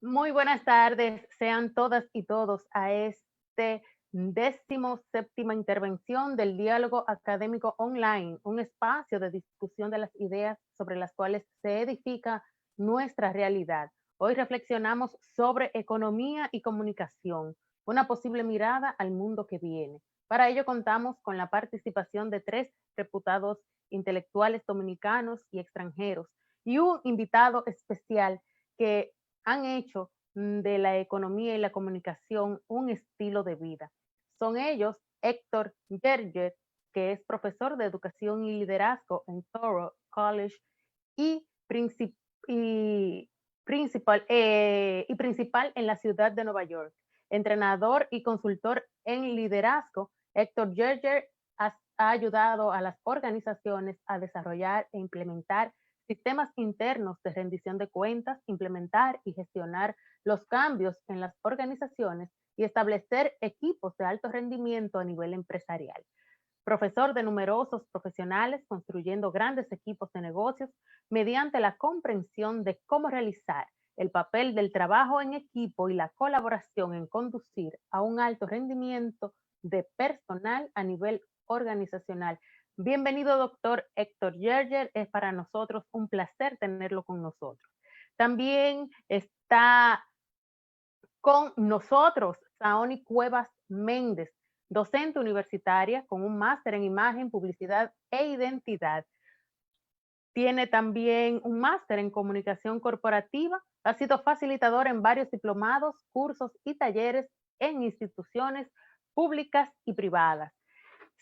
Muy buenas tardes, sean todas y todos a este 17ª intervención del diálogo académico online, un espacio de discusión de las ideas sobre las cuales se edifica nuestra realidad. Hoy reflexionamos sobre economía y comunicación, una posible mirada al mundo que viene. Para ello contamos con la participación de 3 reputados intelectuales dominicanos y extranjeros y un invitado especial que han hecho de la economía y la comunicación un estilo de vida. Son ellos Héctor Yerger, que es profesor de educación y liderazgo en Touro College y, y principal en la ciudad de Nueva York. Entrenador y consultor en liderazgo, Héctor Yerger ha ayudado a las organizaciones a desarrollar e implementar sistemas internos de rendición de cuentas, implementar y gestionar los cambios en las organizaciones y establecer equipos de alto rendimiento a nivel empresarial. Profesor de numerosos profesionales construyendo grandes equipos de negocios mediante la comprensión de cómo realizar el papel del trabajo en equipo y la colaboración en conducir a un alto rendimiento de personal a nivel organizacional. Bienvenido, doctor Héctor Yerger. Es para nosotros un placer tenerlo con nosotros. También está con nosotros Saoni Cuevas Méndez, docente universitaria con un máster en imagen, publicidad e identidad. Tiene también un máster en comunicación corporativa. Ha sido facilitador en varios diplomados, cursos y talleres en instituciones públicas y privadas.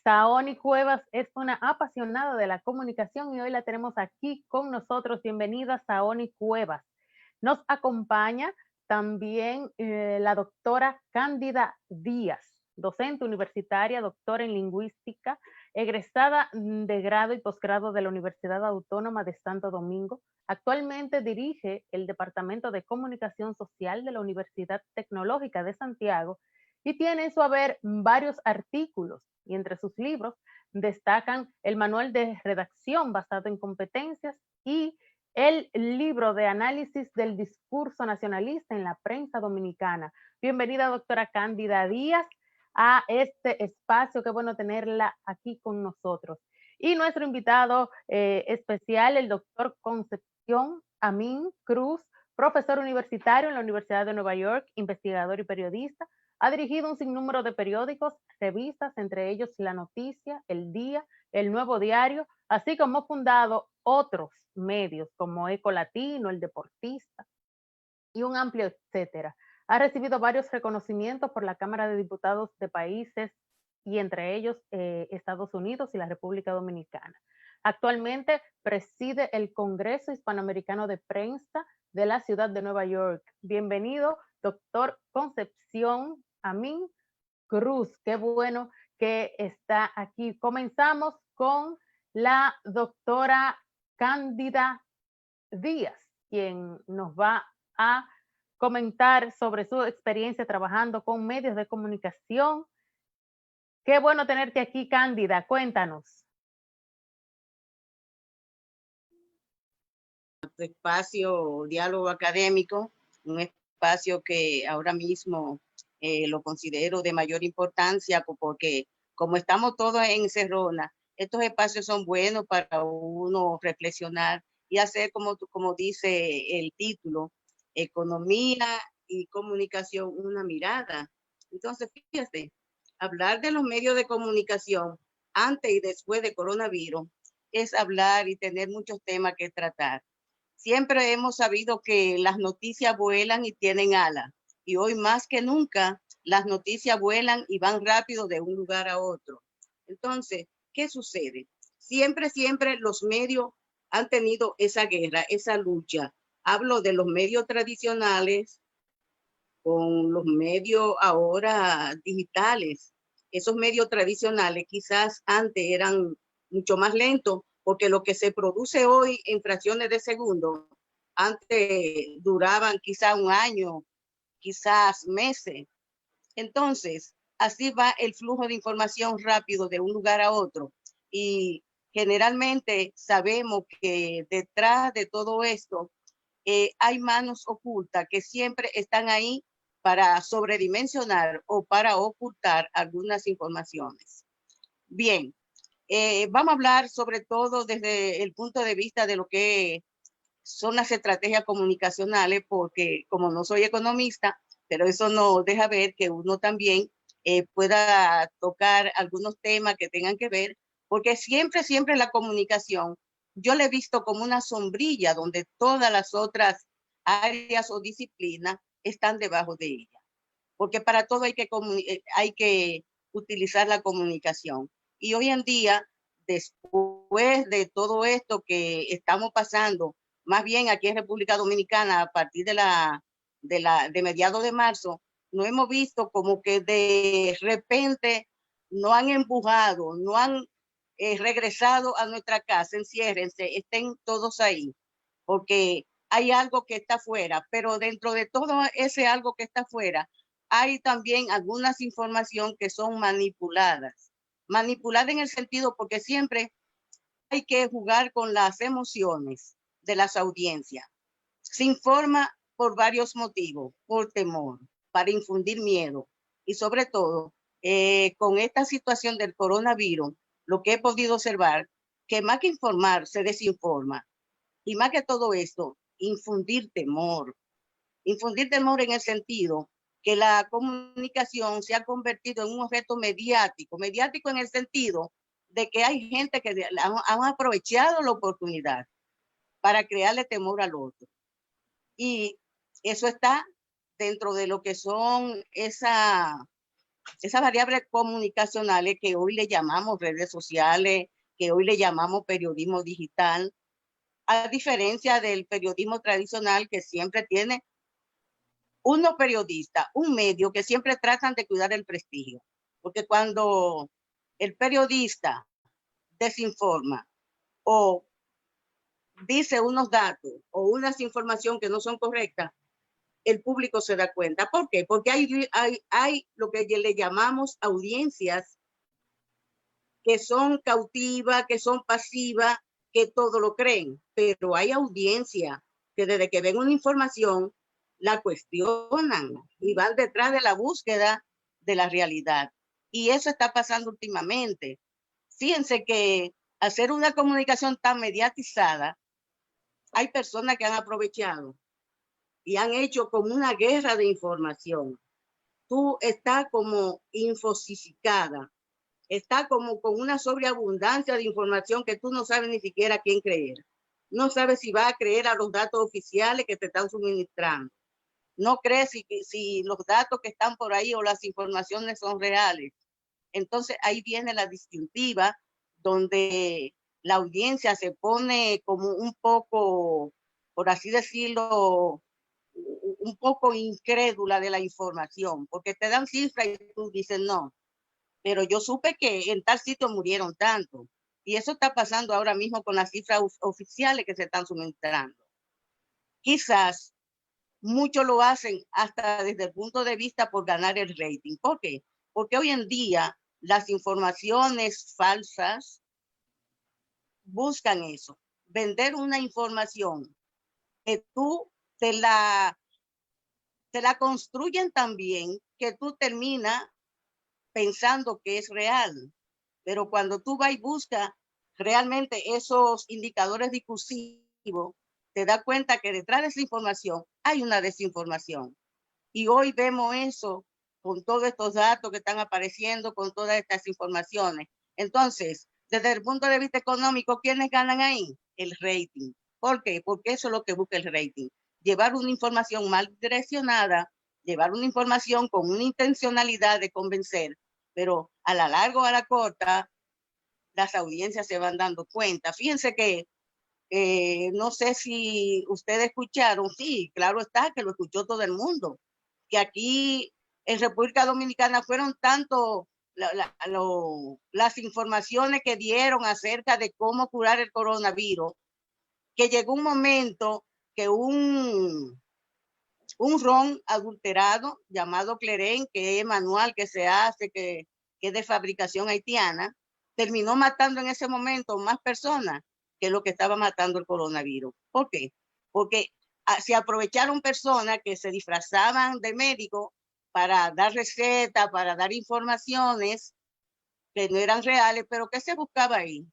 Saoni Cuevas es una apasionada de la comunicación y hoy la tenemos aquí con nosotros. Bienvenida, Saoni Cuevas. Nos acompaña también la doctora Cándida Díaz, docente universitaria, doctora en lingüística, egresada de grado y posgrado de la Universidad Autónoma de Santo Domingo. Actualmente dirige el Departamento de Comunicación Social de la Universidad Tecnológica de Santiago y tiene en su haber varios artículos y entre sus libros destacan el manual de redacción basado en competencias y el libro de análisis del discurso nacionalista en la prensa dominicana. Bienvenida, doctora Cándida Díaz, a este espacio. Qué bueno tenerla aquí con nosotros. Y nuestro invitado especial, el doctor Concepción Amin Cruz, profesor universitario en la Universidad de Nueva York, investigador y periodista. Ha dirigido un sinnúmero de periódicos, revistas, entre ellos La Noticia, El Día, El Nuevo Diario, así como ha fundado otros medios como Eco Latino, El Deportista y un amplio etcétera. Ha recibido varios reconocimientos por la Cámara de Diputados de países y entre ellos Estados Unidos y la República Dominicana. Actualmente preside el Congreso Hispanoamericano de Prensa de la ciudad de Nueva York. Bienvenido, doctor Concepción Amin Cruz. Qué bueno que está aquí. Comenzamos con la doctora Cándida Díaz, quien nos va a comentar sobre su experiencia trabajando con medios de comunicación. Qué bueno tenerte aquí, Cándida. Cuéntanos. Espacio diálogo académico, un espacio que ahora mismo lo considero de mayor importancia porque como estamos todos en Cerrona, estos espacios son buenos para uno reflexionar y hacer como dice el título, economía y comunicación, una mirada. Entonces, fíjate, hablar de los medios de comunicación antes y después de coronavirus es hablar y tener muchos temas que tratar. Siempre hemos sabido que las noticias vuelan y tienen alas. Y hoy más que nunca, las noticias vuelan y van rápido de un lugar a otro. Entonces, ¿qué sucede? Siempre los medios han tenido esa guerra, esa lucha. Hablo de los medios tradicionales con los medios ahora digitales. Esos medios tradicionales quizás antes eran mucho más lentos porque lo que se produce hoy en fracciones de segundo, antes duraban quizás un año, quizás meses. Entonces, así va el flujo de información rápido de un lugar a otro. Y generalmente sabemos que detrás de todo esto hay manos ocultas que siempre están ahí para sobredimensionar o para ocultar algunas informaciones. Bien, vamos a hablar sobre todo desde el punto de vista de lo que son las estrategias comunicacionales, porque como no soy economista, pero eso nos deja ver que uno también pueda tocar algunos temas que tengan que ver, porque siempre la comunicación, yo la he visto como una sombrilla donde todas las otras áreas o disciplinas están debajo de ella, porque para todo hay que utilizar la comunicación. Y hoy en día, después de todo esto que estamos pasando, más bien aquí en República Dominicana, a partir de mediados de marzo, no hemos visto como que de repente no han empujado, no han regresado a nuestra casa, enciérrense, estén todos ahí, porque hay algo que está afuera, pero dentro de todo ese algo que está afuera, hay también algunas información que son manipuladas. Manipuladas en el sentido porque siempre hay que jugar con las emociones de las audiencias. Se informa por varios motivos, por temor, para infundir miedo y sobre todo con esta situación del coronavirus, lo que he podido observar, que más que informar, se desinforma. Y más que todo esto, infundir temor. Infundir temor en el sentido que la comunicación se ha convertido en un objeto mediático. Mediático en el sentido de que hay gente que han aprovechado la oportunidad para crearle temor al otro. Y eso está dentro de lo que son esas variables comunicacionales que hoy le llamamos redes sociales, que hoy le llamamos periodismo digital, a diferencia del periodismo tradicional que siempre tiene unos periodistas, un medio que siempre tratan de cuidar el prestigio. Porque cuando el periodista desinforma o dice unos datos o unas información que no son correctas, el público se da cuenta. ¿Por qué? Porque hay lo que le llamamos audiencias que son cautivas, que son pasivas, que todo lo creen, pero hay audiencia que desde que ven una información la cuestionan y van detrás de la búsqueda de la realidad. Y eso está pasando últimamente. Fíjense que hacer una comunicación tan mediatizada, hay personas que han aprovechado y han hecho como una guerra de información. Tú estás como infosificada, está como con una sobreabundancia de información que tú no sabes ni siquiera a quién creer. No sabes si va a creer a los datos oficiales que te están suministrando. No crees si los datos que están por ahí o las informaciones son reales. Entonces ahí viene la disyuntiva donde la audiencia se pone como un poco, por así decirlo, un poco incrédula de la información, porque te dan cifras y tú dices no, pero yo supe que en tal sitio murieron tanto. Y eso está pasando ahora mismo con las cifras oficiales que se están suministrando. Quizás muchos lo hacen hasta desde el punto de vista por ganar el rating. ¿Por qué? Porque hoy en día las informaciones falsas buscan eso, vender una información que tú te la construyen también, que tú terminas pensando que es real. Pero cuando tú vas y buscas realmente esos indicadores discursivos, te das cuenta que detrás de esa información hay una desinformación. Y hoy vemos eso con todos estos datos que están apareciendo, con todas estas informaciones. Entonces, desde el punto de vista económico, ¿quiénes ganan ahí? El rating. ¿Por qué? Porque eso es lo que busca el rating. Llevar una información mal direccionada, llevar una información con una intencionalidad de convencer, pero a la larga o a la corta, las audiencias se van dando cuenta. Fíjense que no sé si ustedes escucharon, sí, claro está, que lo escuchó todo el mundo, que aquí en República Dominicana fueron tanto las informaciones que dieron acerca de cómo curar el coronavirus, que llegó un momento que un ron adulterado llamado Cleren, que es manual que se hace, que es de fabricación haitiana, terminó matando en ese momento más personas que lo que estaba matando el coronavirus. ¿Por qué? Porque se aprovecharon personas que se disfrazaban de médico para dar recetas, para dar informaciones que no eran reales, pero ¿qué se buscaba ahí?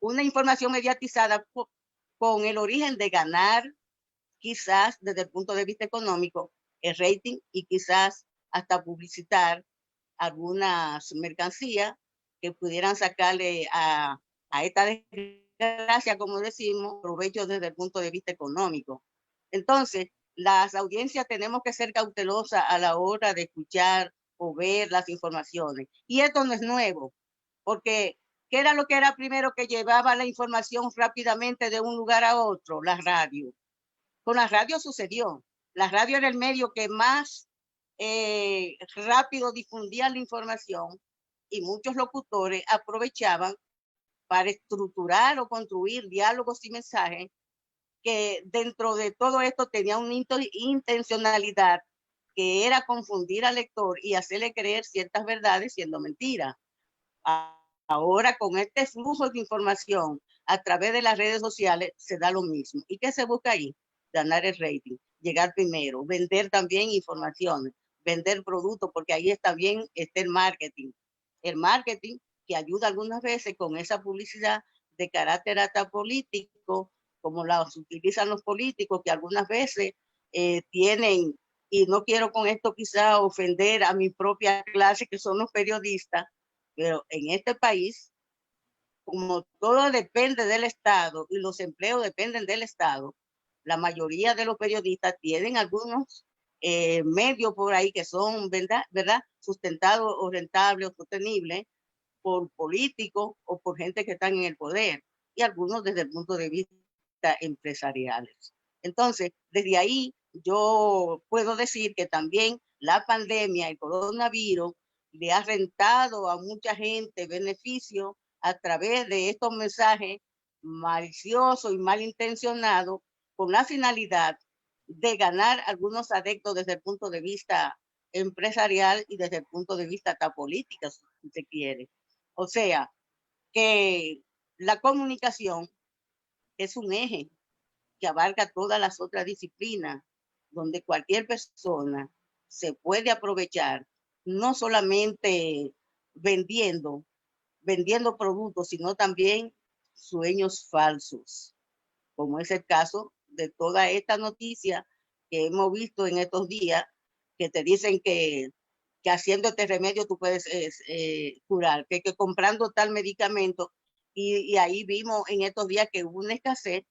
Una información mediatizada con el origen de ganar, quizás desde el punto de vista económico, el rating y quizás hasta publicitar algunas mercancías que pudieran sacarle a esta desgracia, como decimos, provecho desde el punto de vista económico. Entonces, las audiencias tenemos que ser cautelosas a la hora de escuchar o ver las informaciones. Y esto no es nuevo, porque ¿qué era lo que era primero que llevaba la información rápidamente de un lugar a otro? La radio. Con la radio sucedió. La radio era el medio que más rápido difundía la información y muchos locutores aprovechaban para estructurar o construir diálogos y mensajes que dentro de todo esto tenía una intencionalidad que era confundir al lector y hacerle creer ciertas verdades siendo mentiras. Ahora con este flujo de información a través de las redes sociales se da lo mismo. ¿Y qué se busca ahí? Ganar el rating, llegar primero, vender también informaciones, vender productos, porque ahí está bien el marketing. El marketing que ayuda algunas veces con esa publicidad de carácter hasta político, como las utilizan los políticos, que algunas veces tienen, y no quiero con esto quizá ofender a mi propia clase, que son los periodistas, pero en este país, como todo depende del Estado y los empleos dependen del Estado, la mayoría de los periodistas tienen algunos medios por ahí que son, ¿verdad? Sustentados o rentables o sostenibles por políticos o por gente que están en el poder, y algunos desde el punto de vista empresariales. Entonces, desde ahí yo puedo decir que también la pandemia, el coronavirus, le ha rentado a mucha gente beneficio a través de estos mensajes maliciosos y malintencionados con la finalidad de ganar algunos adeptos desde el punto de vista empresarial y desde el punto de vista hasta político, si se quiere. O sea, que la comunicación es un eje que abarca todas las otras disciplinas, donde cualquier persona se puede aprovechar, no solamente vendiendo productos, sino también sueños falsos, como es el caso de toda esta noticia que hemos visto en estos días, que te dicen que haciendo este remedio tú puedes curar, que comprando tal medicamento, y ahí vimos en estos días que hubo una escasez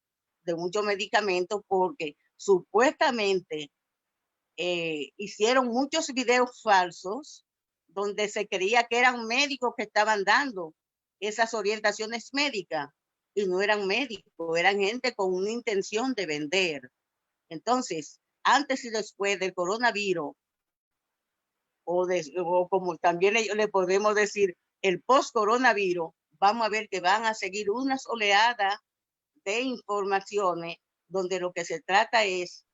de muchos medicamentos porque supuestamente hicieron muchos videos falsos donde se creía que eran médicos que estaban dando esas orientaciones médicas y no eran médicos, eran gente con una intención de vender. Entonces, antes y después del coronavirus, o como también le podemos decir, el post-coronavirus, vamos a ver que van a seguir unas oleadas de informaciones donde lo que se trata es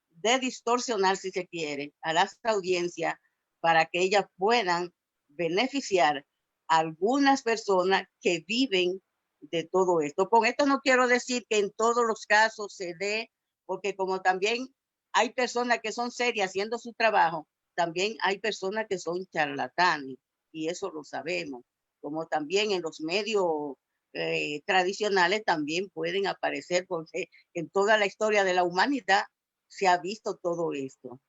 de distorsionar, si se quiere, a las audiencias para que ellas puedan beneficiar a algunas personas que viven de todo esto. Con esto no quiero decir que en todos los casos se dé, porque como también hay personas que son serias haciendo su trabajo, también hay personas que son charlatanes, y eso lo sabemos. Como también en los medios tradicionales también pueden aparecer, porque en toda la historia de la humanidad se ha visto todo esto.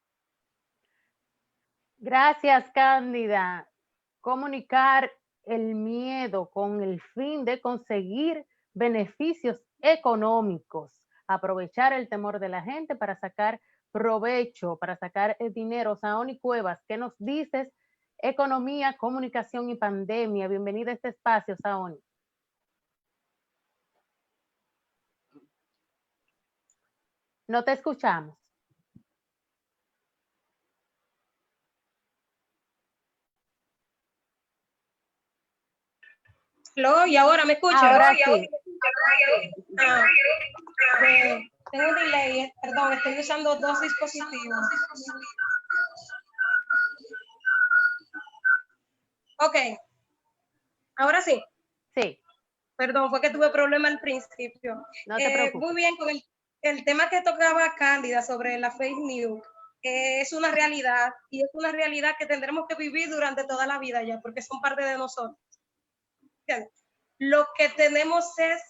Gracias, Cándida. Comunicar el miedo con el fin de conseguir beneficios económicos, aprovechar el temor de la gente para sacar provecho, para sacar dinero. Saoni Cuevas, ¿qué nos dices? Economía, comunicación y pandemia. Bienvenida a este espacio, Saoni. No te escuchamos. Hello, y ahora me escuchan. Ahora sí. Tengo un delay, perdón, estoy usando dos dispositivos. Ok, ahora sí. Sí. Perdón, fue que tuve problema al principio. No te preocupes. Muy bien, el tema que tocaba Cándida sobre la fake news es una realidad, y es una realidad que tendremos que vivir durante toda la vida ya, porque son parte de nosotros. Lo que tenemos es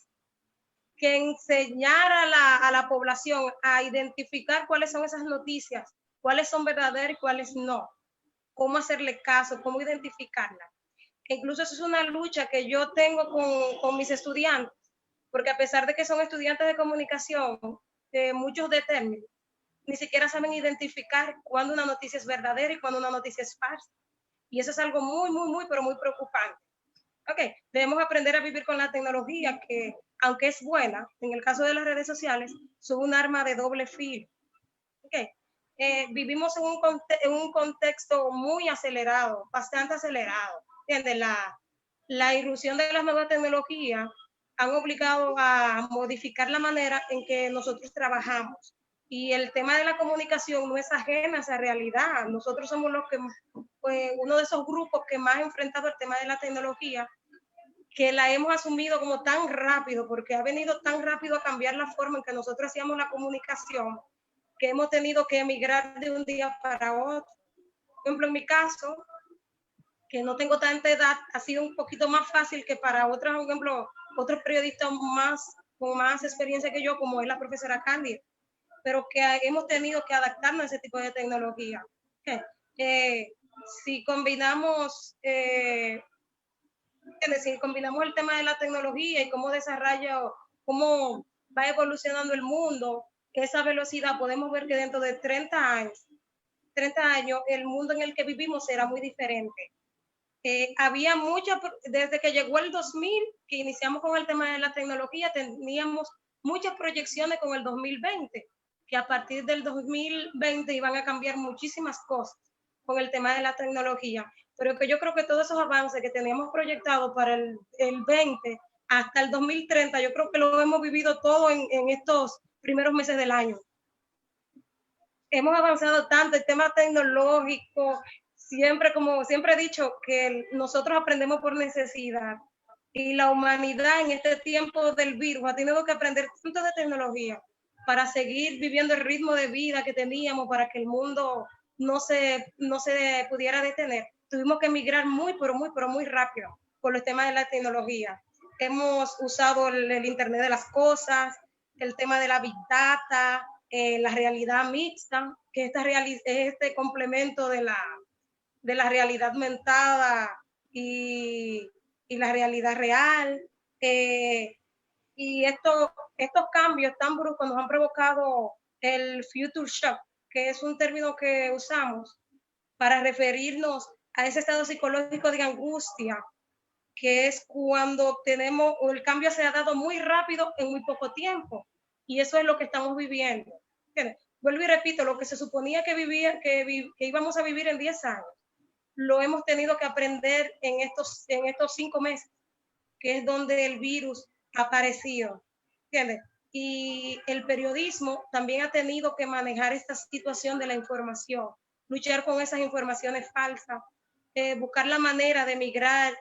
que enseñar a la población a identificar cuáles son esas noticias, cuáles son verdaderas y cuáles no, cómo hacerle caso, cómo identificarlas. Incluso eso es una lucha que yo tengo con mis estudiantes, porque a pesar de que son estudiantes de comunicación, muchos de términos, ni siquiera saben identificar cuándo una noticia es verdadera y cuándo una noticia es falsa. Y eso es algo muy, pero muy preocupante. Ok, debemos aprender a vivir con la tecnología que, aunque es buena, en el caso de las redes sociales, son un arma de doble filo. Okay. Vivimos en un contexto muy acelerado, bastante acelerado. ¿Entiendes? La irrupción de las nuevas tecnologías han obligado a modificar la manera en que nosotros trabajamos. Y el tema de la comunicación no es ajena a esa realidad. Nosotros somos los que, uno de esos grupos que más ha enfrentado el tema de la tecnología, que la hemos asumido como tan rápido, porque ha venido tan rápido a cambiar la forma en que nosotros hacíamos la comunicación, que hemos tenido que emigrar de un día para otro. Por ejemplo, en mi caso, que no tengo tanta edad, ha sido un poquito más fácil que para otros, por ejemplo, otros periodistas con más experiencia que yo, como es la profesora Cándida, pero que hemos tenido que adaptarnos a ese tipo de tecnología. Si combinamos el tema de la tecnología y cómo va evolucionando el mundo, esa velocidad, podemos ver que dentro de 30 años, el mundo en el que vivimos será muy diferente. Había desde que llegó el 2000, que iniciamos con el tema de la tecnología, teníamos muchas proyecciones con el 2020, que a partir del 2020 iban a cambiar muchísimas cosas con el tema de la tecnología, pero que yo creo que todos esos avances que teníamos proyectados para el 20 hasta el 2030, yo creo que lo hemos vivido todo en estos primeros meses del año. Hemos avanzado tanto, el tema tecnológico, como siempre he dicho, que nosotros aprendemos por necesidad, y la humanidad en este tiempo del virus ha tenido que aprender tanto de tecnología para seguir viviendo el ritmo de vida que teníamos, para que el mundo no se pudiera detener. Tuvimos que migrar pero muy rápido por los temas de la tecnología. Hemos usado el Internet de las cosas, el tema de la Big Data, la realidad mixta, que es este complemento de la realidad aumentada y la realidad real. Y estos cambios tan bruscos nos han provocado el future shock, que es un término que usamos para referirnos a ese estado psicológico de angustia, que es cuando el cambio se ha dado muy rápido en muy poco tiempo, y eso es lo que estamos viviendo. Vuelvo y repito, lo que se suponía que íbamos a vivir en 10 años, lo hemos tenido que aprender en estos 5 meses, que es donde el virus ha aparecido, ¿entiendes? Y el periodismo también ha tenido que manejar esta situación de la información, luchar con esas informaciones falsas, buscar la manera de migrar.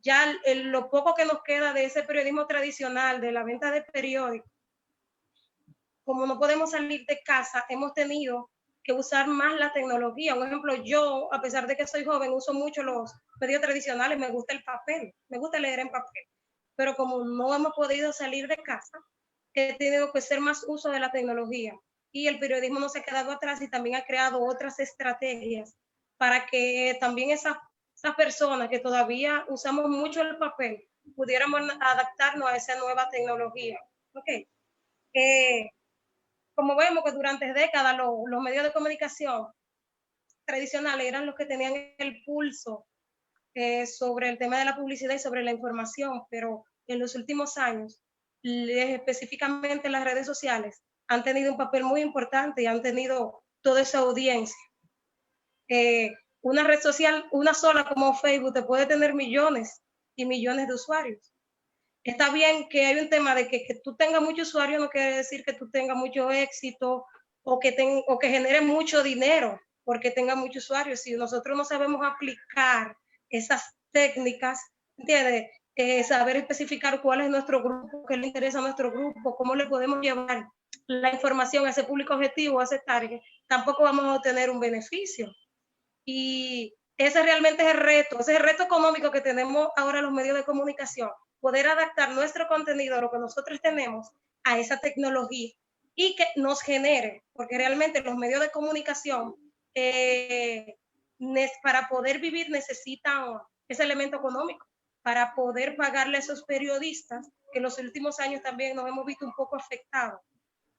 Ya lo poco que nos queda de ese periodismo tradicional, de la venta de periódicos, como no podemos salir de casa, hemos tenido que usar más la tecnología. Por ejemplo, yo, a pesar de que soy joven, uso mucho los medios tradicionales, me gusta el papel, me gusta leer en papel, pero como no hemos podido salir de casa, he tenido que hacer más uso de la tecnología, y el periodismo no se ha quedado atrás y también ha creado otras estrategias para que también esas personas que todavía usamos mucho el papel pudiéramos adaptarnos a esa nueva tecnología. Okay. Como vemos que durante décadas los medios de comunicación tradicionales eran los que tenían el pulso sobre el tema de la publicidad y sobre la información, pero en los últimos años, específicamente las redes sociales, han tenido un papel muy importante y han tenido toda esa audiencia. Una red social, una sola como Facebook, te puede tener millones y millones de usuarios. Está bien que hay un tema de que tú tengas muchos usuarios no quiere decir que tú tengas mucho éxito o que genere mucho dinero porque tenga muchos usuarios. Si nosotros no sabemos aplicar esas técnicas, ¿entiendes? Saber especificar cuál es nuestro grupo, qué le interesa a nuestro grupo, cómo le podemos llevar la información a ese público objetivo, a ese target, tampoco vamos a obtener un beneficio. Y ese realmente es el reto, ese es el reto económico que tenemos ahora los medios de comunicación, poder adaptar nuestro contenido, lo que nosotros tenemos, a esa tecnología y que nos genere, porque realmente los medios de comunicación para poder vivir necesitan ese elemento económico, para poder pagarle a esos periodistas que en los últimos años también nos hemos visto un poco afectados,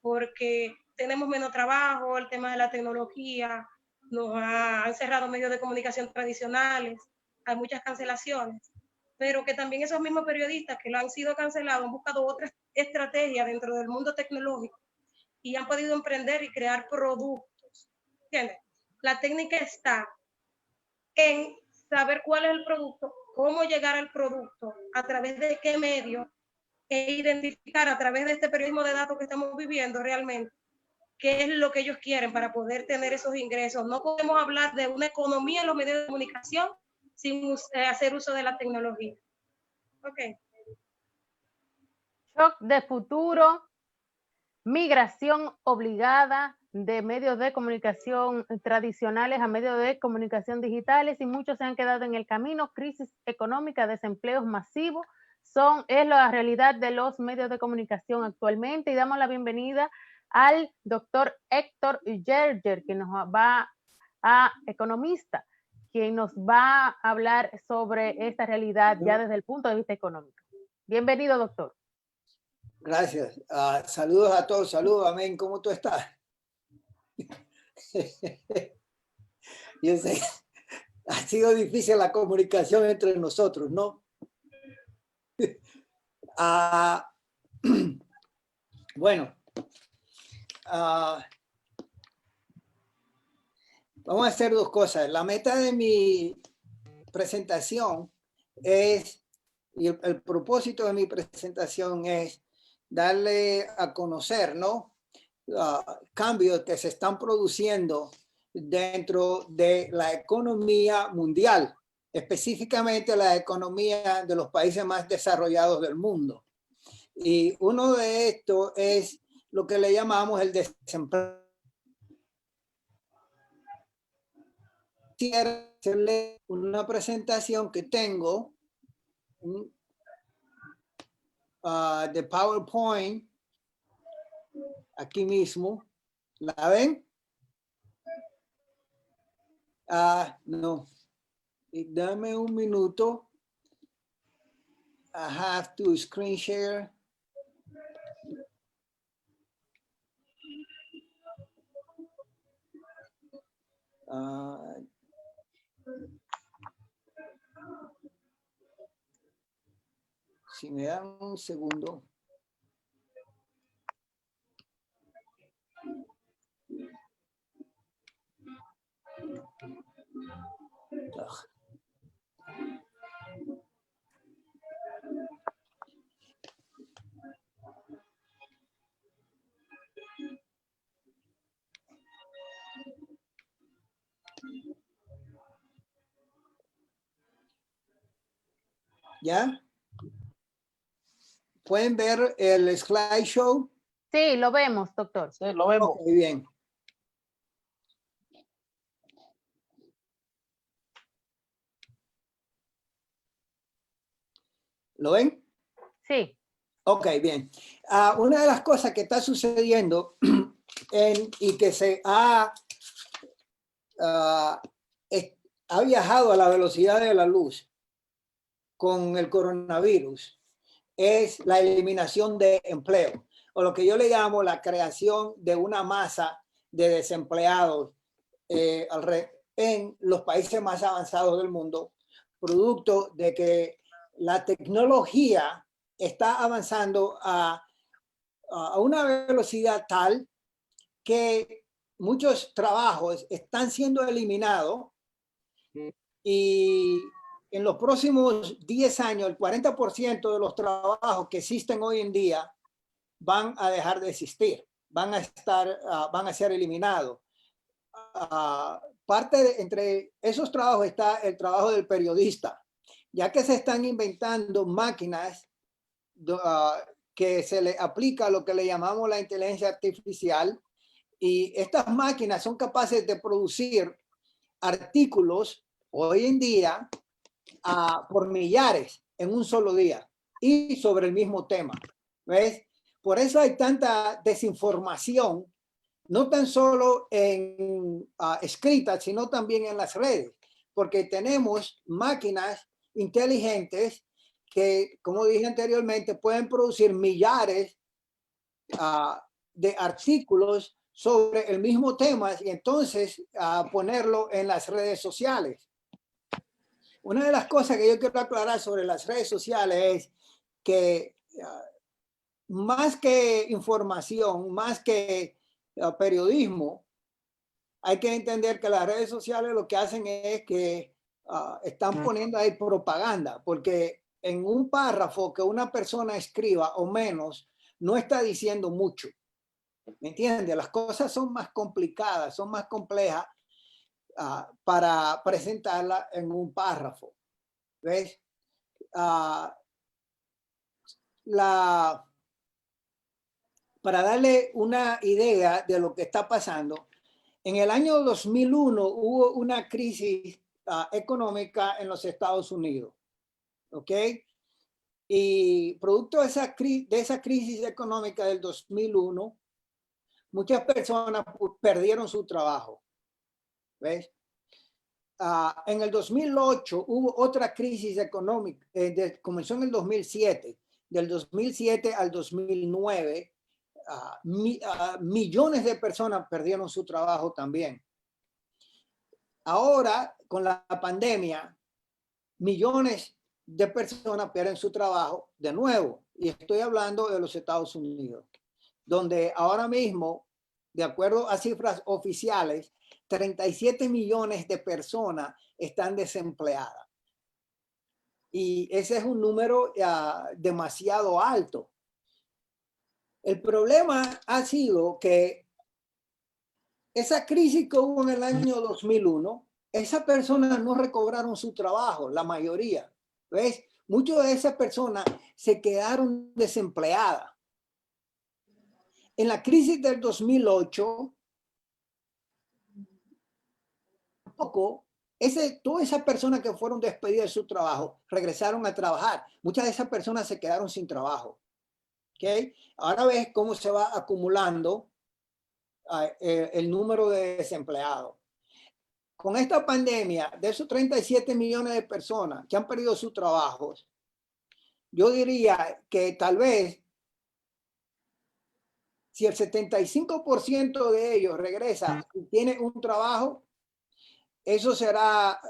porque tenemos menos trabajo, el tema de la tecnología nos ha encerrado medios de comunicación tradicionales, hay muchas cancelaciones, pero que también esos mismos periodistas que lo han sido cancelados han buscado otras estrategias dentro del mundo tecnológico y han podido emprender y crear productos. ¿Entiendes? La técnica está en saber cuál es el producto, cómo llegar al producto, a través de qué medio, e identificar a través de este periodismo de datos que estamos viviendo realmente qué es lo que ellos quieren para poder tener esos ingresos. No podemos hablar de una economía en los medios de comunicación sin hacer uso de la tecnología. Ok. Shock de futuro, migración obligada de medios de comunicación tradicionales a medios de comunicación digitales, y muchos se han quedado en el camino. Crisis económica, desempleos masivos, es la realidad de los medios de comunicación actualmente. Y damos la bienvenida al doctor Héctor Gerger, que nos va economista, quien nos va a hablar sobre esta realidad ya desde el punto de vista económico. Bienvenido, doctor. Gracias. Saludos a todos. Saludos, amén. ¿Cómo tú estás? Yo sé, ha sido difícil la comunicación entre nosotros, ¿no? Bueno, vamos a hacer dos cosas. La meta de mi presentación es, y el propósito de mi presentación es darle a conocer, ¿no? Cambios que se están produciendo dentro de la economía mundial, específicamente la economía de los países más desarrollados del mundo. Y uno de estos es lo que le llamamos el desempleo. Quisiera hacerle una presentación que tengo de PowerPoint aquí mismo. ¿La ven? No. Dame un minuto. I have to screen share. Si me dan un segundo. ¿Ya? ¿Pueden ver el slideshow? Sí, lo vemos, doctor. Sí, lo vemos. Okay, bien. ¿Lo ven? Sí. Ok, bien. Una de las cosas que está sucediendo y que se ha viajado a la velocidad de la luz con el coronavirus es la eliminación de empleo, o lo que yo le llamo la creación de una masa de desempleados en los países más avanzados del mundo, producto de que la tecnología está avanzando a una velocidad tal que muchos trabajos están siendo eliminados, y en los próximos 10 años, el 40% de los trabajos que existen hoy en día van a dejar de existir, van a ser eliminados. Entre esos trabajos está el trabajo del periodista, ya que se están inventando máquinas que se le aplica lo que le llamamos la inteligencia artificial, y estas máquinas son capaces de producir artículos hoy en día por millares en un solo día y sobre el mismo tema. ¿Ves? Por eso hay tanta desinformación, no tan solo en escrita, sino también en las redes, porque tenemos máquinas inteligentes que, como dije anteriormente, pueden producir millares de artículos sobre el mismo tema y entonces ponerlo en las redes sociales. Una de las cosas que yo quiero aclarar sobre las redes sociales es que más que información, más que periodismo, hay que entender que las redes sociales lo que hacen es que están poniendo ahí propaganda, porque en un párrafo que una persona escriba o menos, no está diciendo mucho. ¿Me entiendes? Las cosas son más complicadas, son más complejas para presentarla en un párrafo. ¿Ves? Para darle una idea de lo que está pasando, en el año 2001 hubo una crisis económica en los Estados Unidos. ¿Ok? Y producto de esa crisis económica del 2001, muchas personas perdieron su trabajo. ¿Ves? En el 2008 hubo otra crisis económica, comenzó en el 2007. Del 2007 al 2009, millones de personas perdieron su trabajo también. Ahora, con la pandemia, millones de personas pierden su trabajo de nuevo. Y estoy hablando de los Estados Unidos, donde ahora mismo, de acuerdo a cifras oficiales, 37 millones de personas están desempleadas. Y ese es un número demasiado alto. El problema ha sido que esa crisis que hubo en el año 2001, esas personas no recobraron su trabajo, la mayoría. ¿Ves? Muchas de esas personas se quedaron desempleadas. En la crisis del 2008, todas esas personas que fueron despedidas de su trabajo regresaron a trabajar. Muchas de esas personas se quedaron sin trabajo. ¿Okay? Ahora ves cómo se va acumulando el número de desempleados. Con esta pandemia, de esos 37 millones de personas que han perdido sus trabajos, yo diría que tal vez si el 75% de ellos regresa y tiene un trabajo, eso será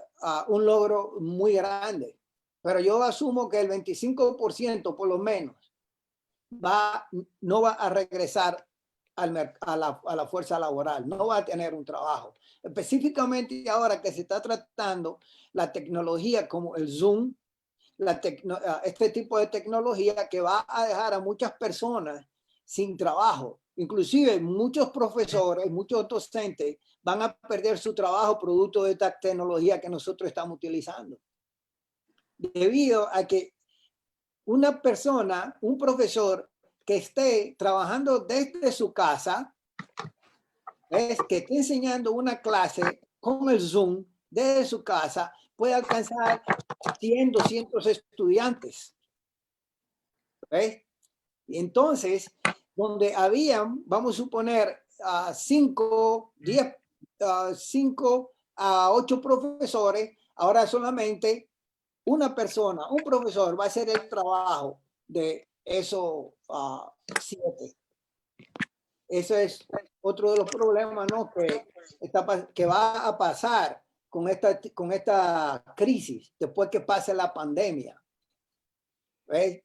un logro muy grande. Pero yo asumo que el 25% por lo menos no va a regresar a la fuerza laboral, no va a tener un trabajo. Específicamente ahora que se está tratando la tecnología como el Zoom, este tipo de tecnología que va a dejar a muchas personas sin trabajo. Inclusive muchos profesores, muchos docentes van a perder su trabajo producto de esta tecnología que nosotros estamos utilizando. Debido a que una persona, un profesor que esté trabajando desde su casa, que esté enseñando una clase con el Zoom desde su casa, puede alcanzar 100, 200 estudiantes. ¿Ves? Y entonces, donde habían, vamos a suponer, 5 a 8 profesores, ahora solamente una persona, un profesor va a hacer el trabajo de esos 7. Eso es otro de los problemas, ¿no? que va a pasar con esta crisis después que pase la pandemia. ¿Ves?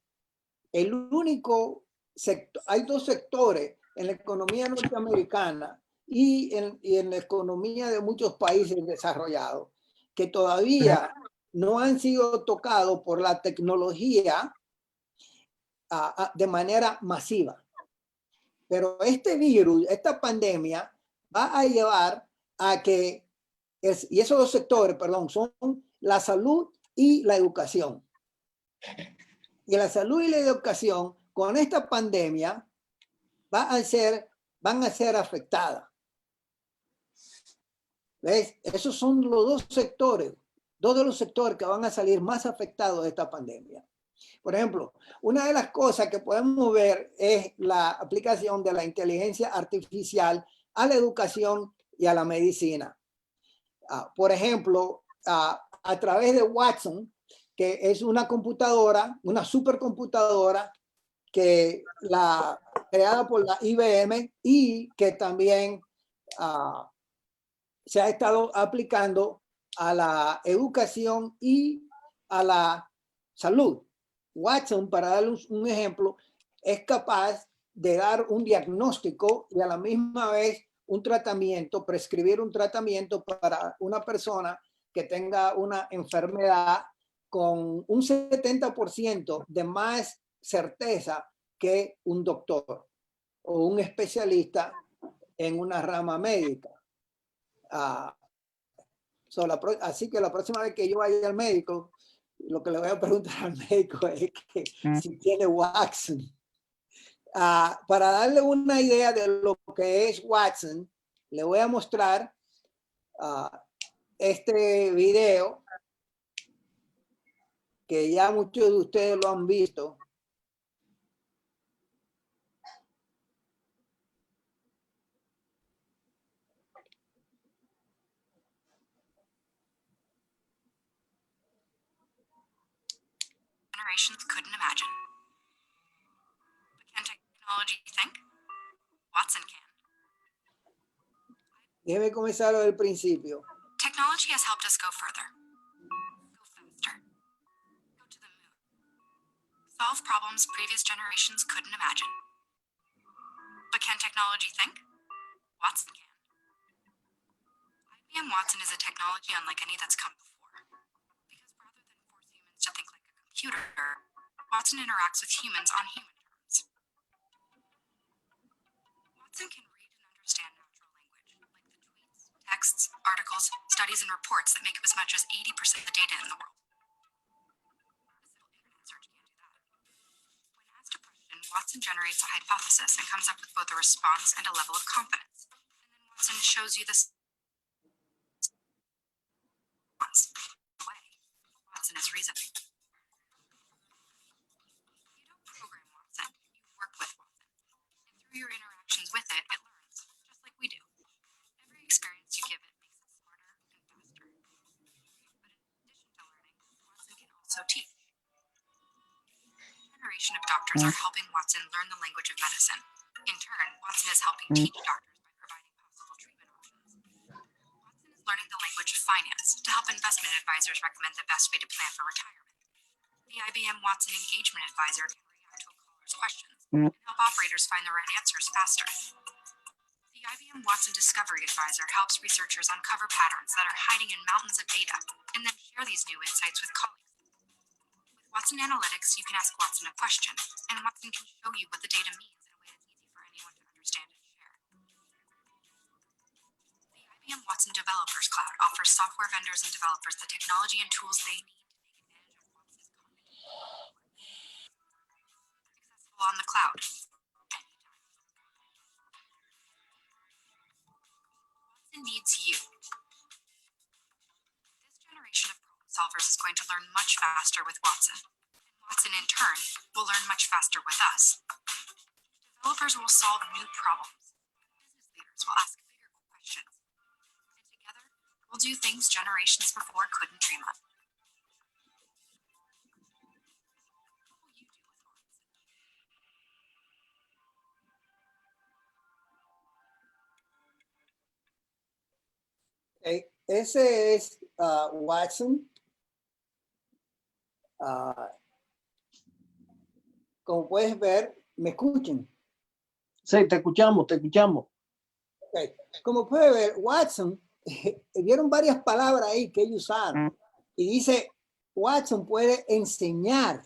El único sector, hay 2 sectores en la economía norteamericana y en la economía de muchos países desarrollados que todavía no han sido tocados por la tecnología de manera masiva. Pero este virus, esta pandemia, va a llevar a que, y esos 2 sectores, perdón, son la salud y la educación. Y la salud y la educación, con esta pandemia van a ser afectadas. ¿Ves? Esos son los dos de los sectores que van a salir más afectados de esta pandemia. Por ejemplo, una de las cosas que podemos ver es la aplicación de la inteligencia artificial a la educación y a la medicina. Por ejemplo, a través de Watson, que es una computadora, una supercomputadora que creada por la IBM y que también se ha estado aplicando a la educación y a la salud. Watson, para darles un ejemplo, es capaz de dar un diagnóstico y a la misma vez un tratamiento, prescribir un tratamiento para una persona que tenga una enfermedad con un 70% de más certeza que un doctor o un especialista en una rama médica. Así que la próxima vez que yo vaya al médico, lo que le voy a preguntar al médico es que si tiene Watson. Para darle una idea de lo que es Watson, le voy a mostrar este video que ya muchos de ustedes lo han visto. Generations couldn't imagine. But can technology think? Watson can. Déjeme comenzar del principio. Technology has helped us go further, go faster, go to the moon, solve problems previous generations couldn't imagine. But can technology think? Watson can. IBM Watson is a technology unlike any that's come before. Because rather than force humans to think like a computer, Watson interacts with humans on human terms. Watson can read and understand natural language, like the tweets, texts, articles, studies, and reports that make up as much as 80% of the data in the world. A simple internet search can't do that. When asked a question, Watson generates a hypothesis and comes up with both a response and a level of confidence. And then Watson shows you this way. Watson is reasoning. You don't program Watson, you work with Watson. And through your interactions with it, it learns, just like we do. Every experience you give it makes it smarter and faster. But in addition to learning, Watson can also teach. A generation of doctors are helping Watson learn the language of medicine. In turn, Watson is helping teach doctors by providing possible treatment options. Watson is learning the language of finance to help investment advisors recommend the best way to plan for retirement. The IBM Watson Engagement Advisor can react to a caller's questions and help operators find the right answers faster. The IBM Watson Discovery Advisor helps researchers uncover patterns that are hiding in mountains of data and then share these new insights with colleagues. With Watson Analytics, you can ask Watson a question, and Watson can show you what the data means in a way that's easy for anyone to understand and share. The IBM Watson Developers Cloud offers software vendors and developers the technology and tools they need to take advantage of Watson's accessible on the cloud. Watson needs you. This generation of problem solvers is going to learn much faster with Watson. And Watson, in turn, will learn much faster with us. Developers will solve new problems. Business leaders will ask bigger questions. And together, we'll do things generations before couldn't dream of. What will you do with Watson? Ese es Watson. Como puedes ver, ¿me escuchan? Sí, te escuchamos, te escuchamos. Okay. Como puede ver, Watson, vieron varias palabras ahí que ellos usaron. Y dice, Watson puede enseñar.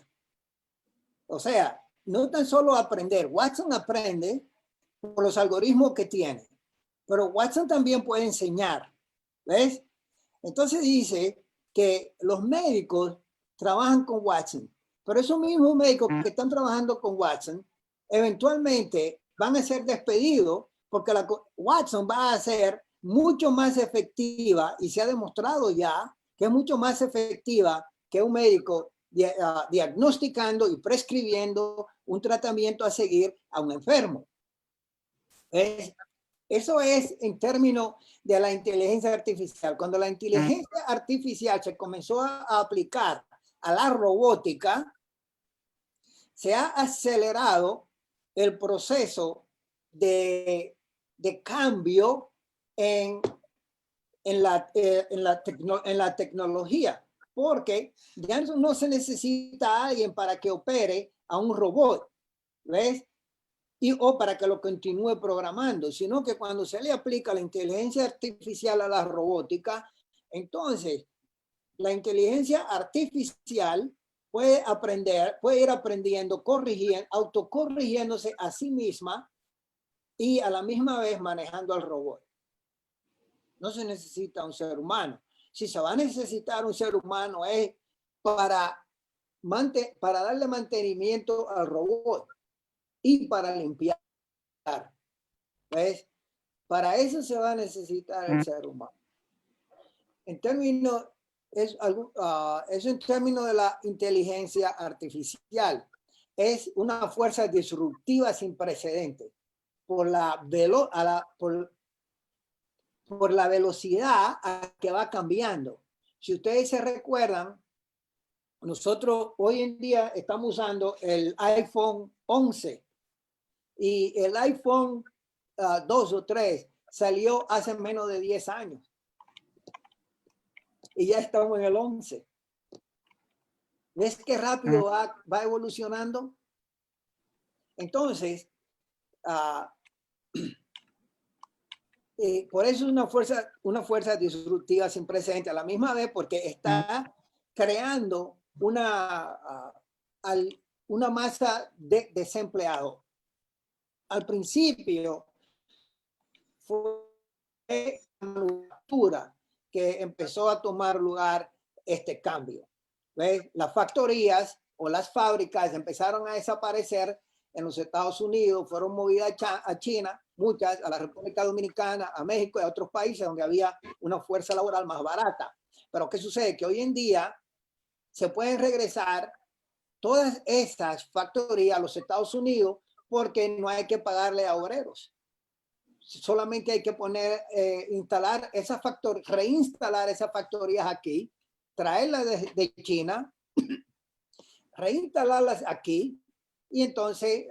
O sea, no tan solo aprender. Watson aprende por los algoritmos que tiene. Pero Watson también puede enseñar. ¿Ves? Entonces dice que los médicos trabajan con Watson. Pero esos mismos médicos que están trabajando con Watson, eventualmente van a ser despedidos porque Watson va a ser mucho más efectiva y se ha demostrado ya que es mucho más efectiva que un médico diagnosticando y prescribiendo un tratamiento a seguir a un enfermo. Eso es en términos de la inteligencia artificial. Cuando la inteligencia artificial se comenzó a aplicar a la robótica, se ha acelerado el proceso de cambio en la tecnología, porque ya no se necesita a alguien para que opere a un robot, ¿ves? O para que lo continúe programando, sino que cuando se le aplica la inteligencia artificial a la robótica, entonces la inteligencia artificial puede aprender, puede ir aprendiendo, corrigiendo, autocorrigiéndose a sí misma y a la misma vez manejando al robot. No se necesita un ser humano. Si se va a necesitar un ser humano es para darle mantenimiento al robot y para limpiar. ¿Ves? Para eso se va a necesitar el ser humano. En términos, eso en términos de la inteligencia artificial. Es una fuerza disruptiva sin precedentes por la velocidad a que va cambiando. Si ustedes se recuerdan, nosotros hoy en día estamos usando el iPhone 11 y el iPhone 2 o 3 salió hace menos de 10 años y ya estamos en el 11. ¿Ves qué rápido va evolucionando? Entonces, por eso es una fuerza disruptiva sin precedentes, a la misma vez porque está creando una masa de desempleados. Al principio fue la manufactura que empezó a tomar lugar este cambio. ¿Ves? Las factorías o las fábricas empezaron a desaparecer en los Estados Unidos, fueron movidas a China, muchas a la República Dominicana, a México y a otros países donde había una fuerza laboral más barata. Pero ¿qué sucede? Que hoy en día se pueden regresar todas estas factorías a los Estados Unidos porque no hay que pagarle a obreros. Solamente hay que instalar esas factorías, reinstalar esas factorías aquí, traerlas de China, reinstalarlas aquí y entonces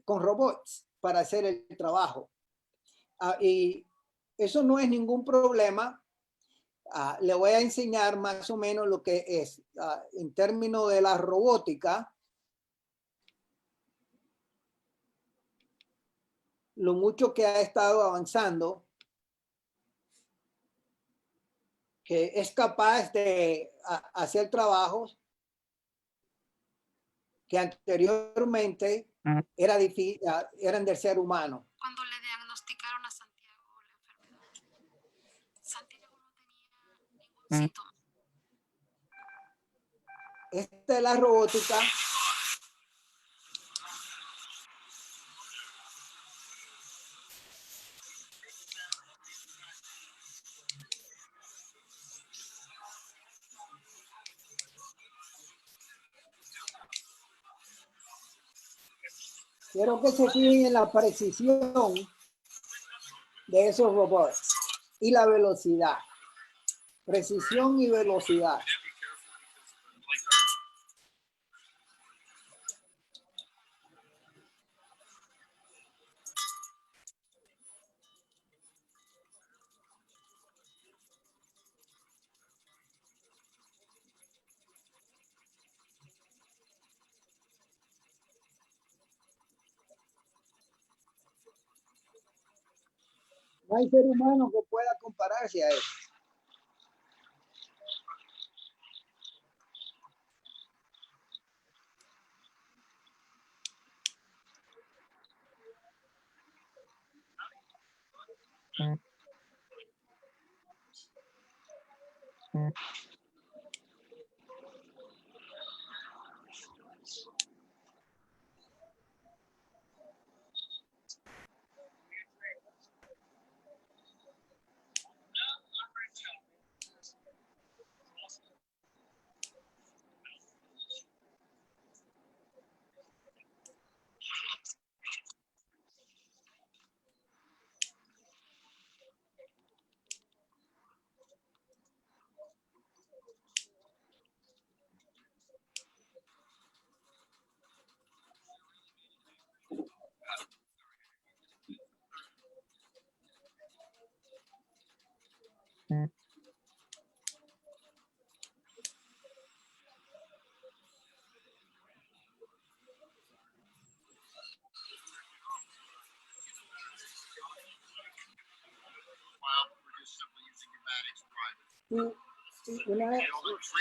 con robots para hacer el trabajo. Y eso no es ningún problema. Le voy a enseñar más o menos lo que es en términos de la robótica. Lo mucho que ha estado avanzando, que es capaz de hacer trabajos que anteriormente eran del ser humano. Cuando le diagnosticaron a Santiago la enfermedad, Santiago no tenía ningún síntoma. Esta es la robótica. Quiero que se fijen en la precisión de esos robots y la velocidad. Precisión y velocidad. No hay ser humano que pueda compararse a eso.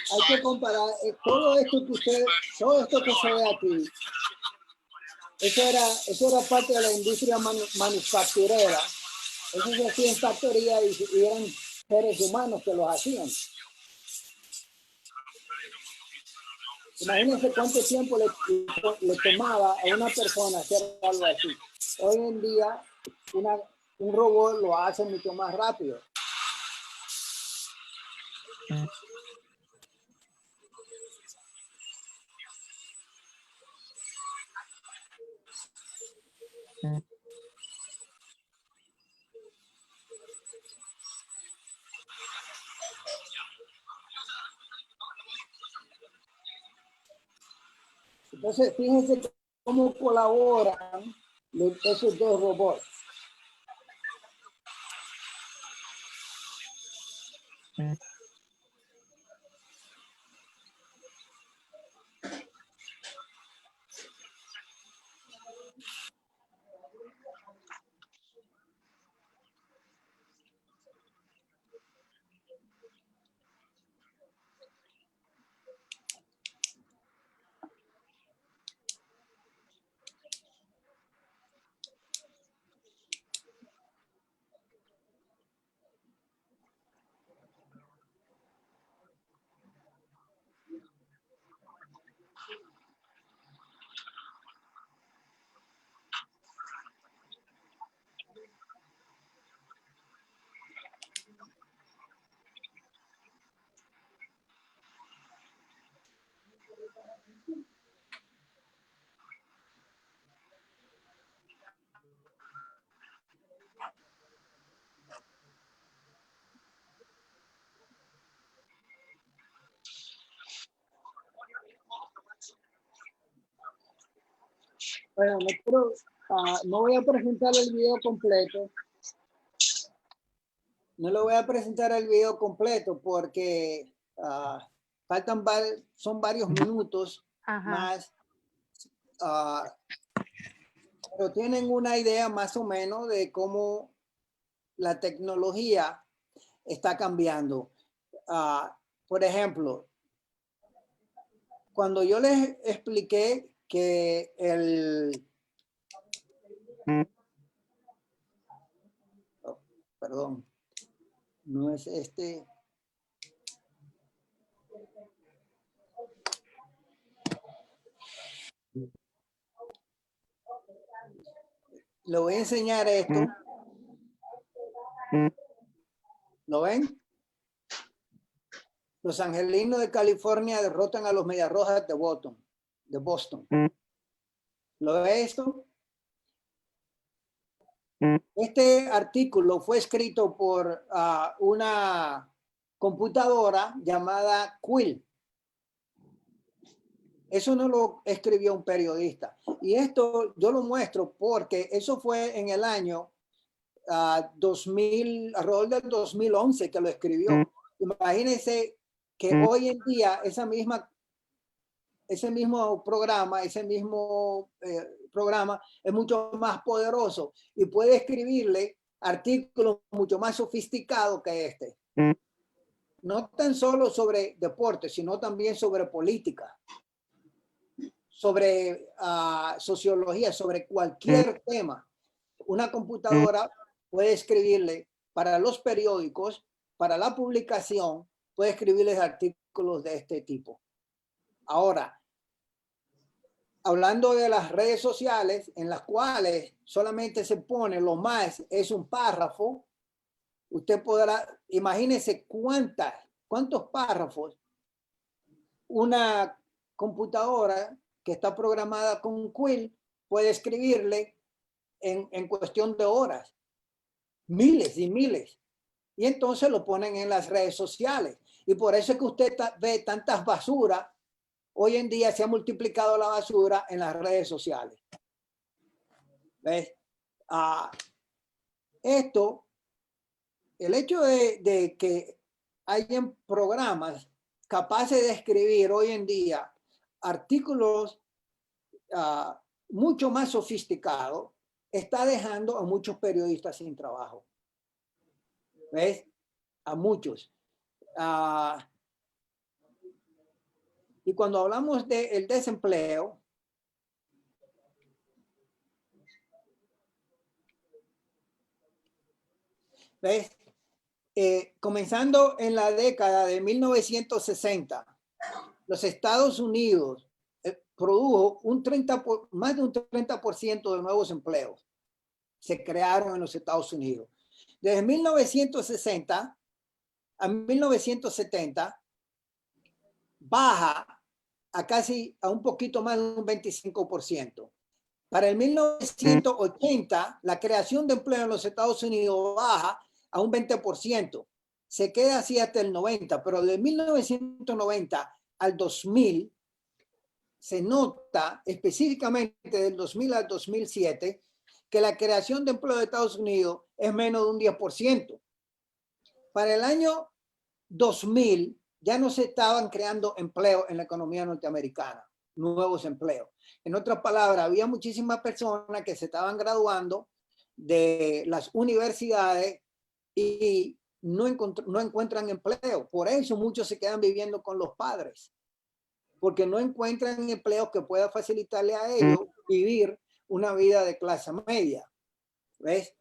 Hay que comparar todo esto que se ve aquí. Eso era parte de la industria manufacturera. Eso se hacía en factoría y eran seres humanos que los hacían. Imagínense cuánto tiempo le tomaba a una persona hacer algo así. Hoy en día, un robot lo hace mucho más rápido. Entonces, fíjense cómo colaboran esos dos robots. Bueno, no voy a presentar el video completo. No lo voy a presentar el video completo porque son varios minutos más. Pero tienen una idea más o menos de cómo la tecnología está cambiando. Por ejemplo, cuando yo les expliqué que perdón, no es este. Le voy a enseñar esto. ¿Lo ven? Los Angelinos de California derrotan a los Medias Rojas de Boston. ¿Lo ve esto? Este artículo fue escrito por una computadora llamada Quill. Eso no lo escribió un periodista. Y esto yo lo muestro porque eso fue en el año 2000, alrededor del 2011 que lo escribió. Imagínense que hoy en día ese mismo programa es mucho más poderoso y puede escribirle artículos mucho más sofisticados que este. No tan solo sobre deporte, sino también sobre política, sobre sociología, sobre cualquier tema. Una computadora puede escribirle para los periódicos, para la publicación, puede escribirles artículos de este tipo. Ahora, hablando de las redes sociales en las cuales solamente se pone lo más, es un párrafo, usted podrá, imagínese cuántos párrafos una computadora que está programada con Quill puede escribirle en cuestión de horas, miles y miles. Y entonces lo ponen en las redes sociales. Y por eso es que usted ve tantas basuras. Hoy en día se ha multiplicado la basura en las redes sociales. ¿Ves? Esto el hecho de que hayan programas capaces de escribir hoy en día artículos mucho más sofisticados está dejando a muchos periodistas sin trabajo. ¿Ves? A muchos. Y cuando hablamos del desempleo, ¿ves? Comenzando en la década de 1960, los Estados Unidos produjo más de un 30% de nuevos empleos. Se crearon en los Estados Unidos. Desde 1960 a 1970, baja a un poquito más de un 25%. Para el 1980, la creación de empleo en los Estados Unidos baja a un 20%. Se queda así hasta el 90, pero de 1990 al 2000 se nota específicamente del 2000 al 2007 que la creación de empleo de Estados Unidos es menos de un 10%. Para el año 2000 ya no se estaban creando empleo en la economía norteamericana, nuevos empleos. En otras palabras, había muchísimas personas que se estaban graduando de las universidades y no encuentran empleo. Por eso muchos se quedan viviendo con los padres, porque no encuentran empleo que pueda facilitarle a ellos vivir una vida de clase media. ¿Ves?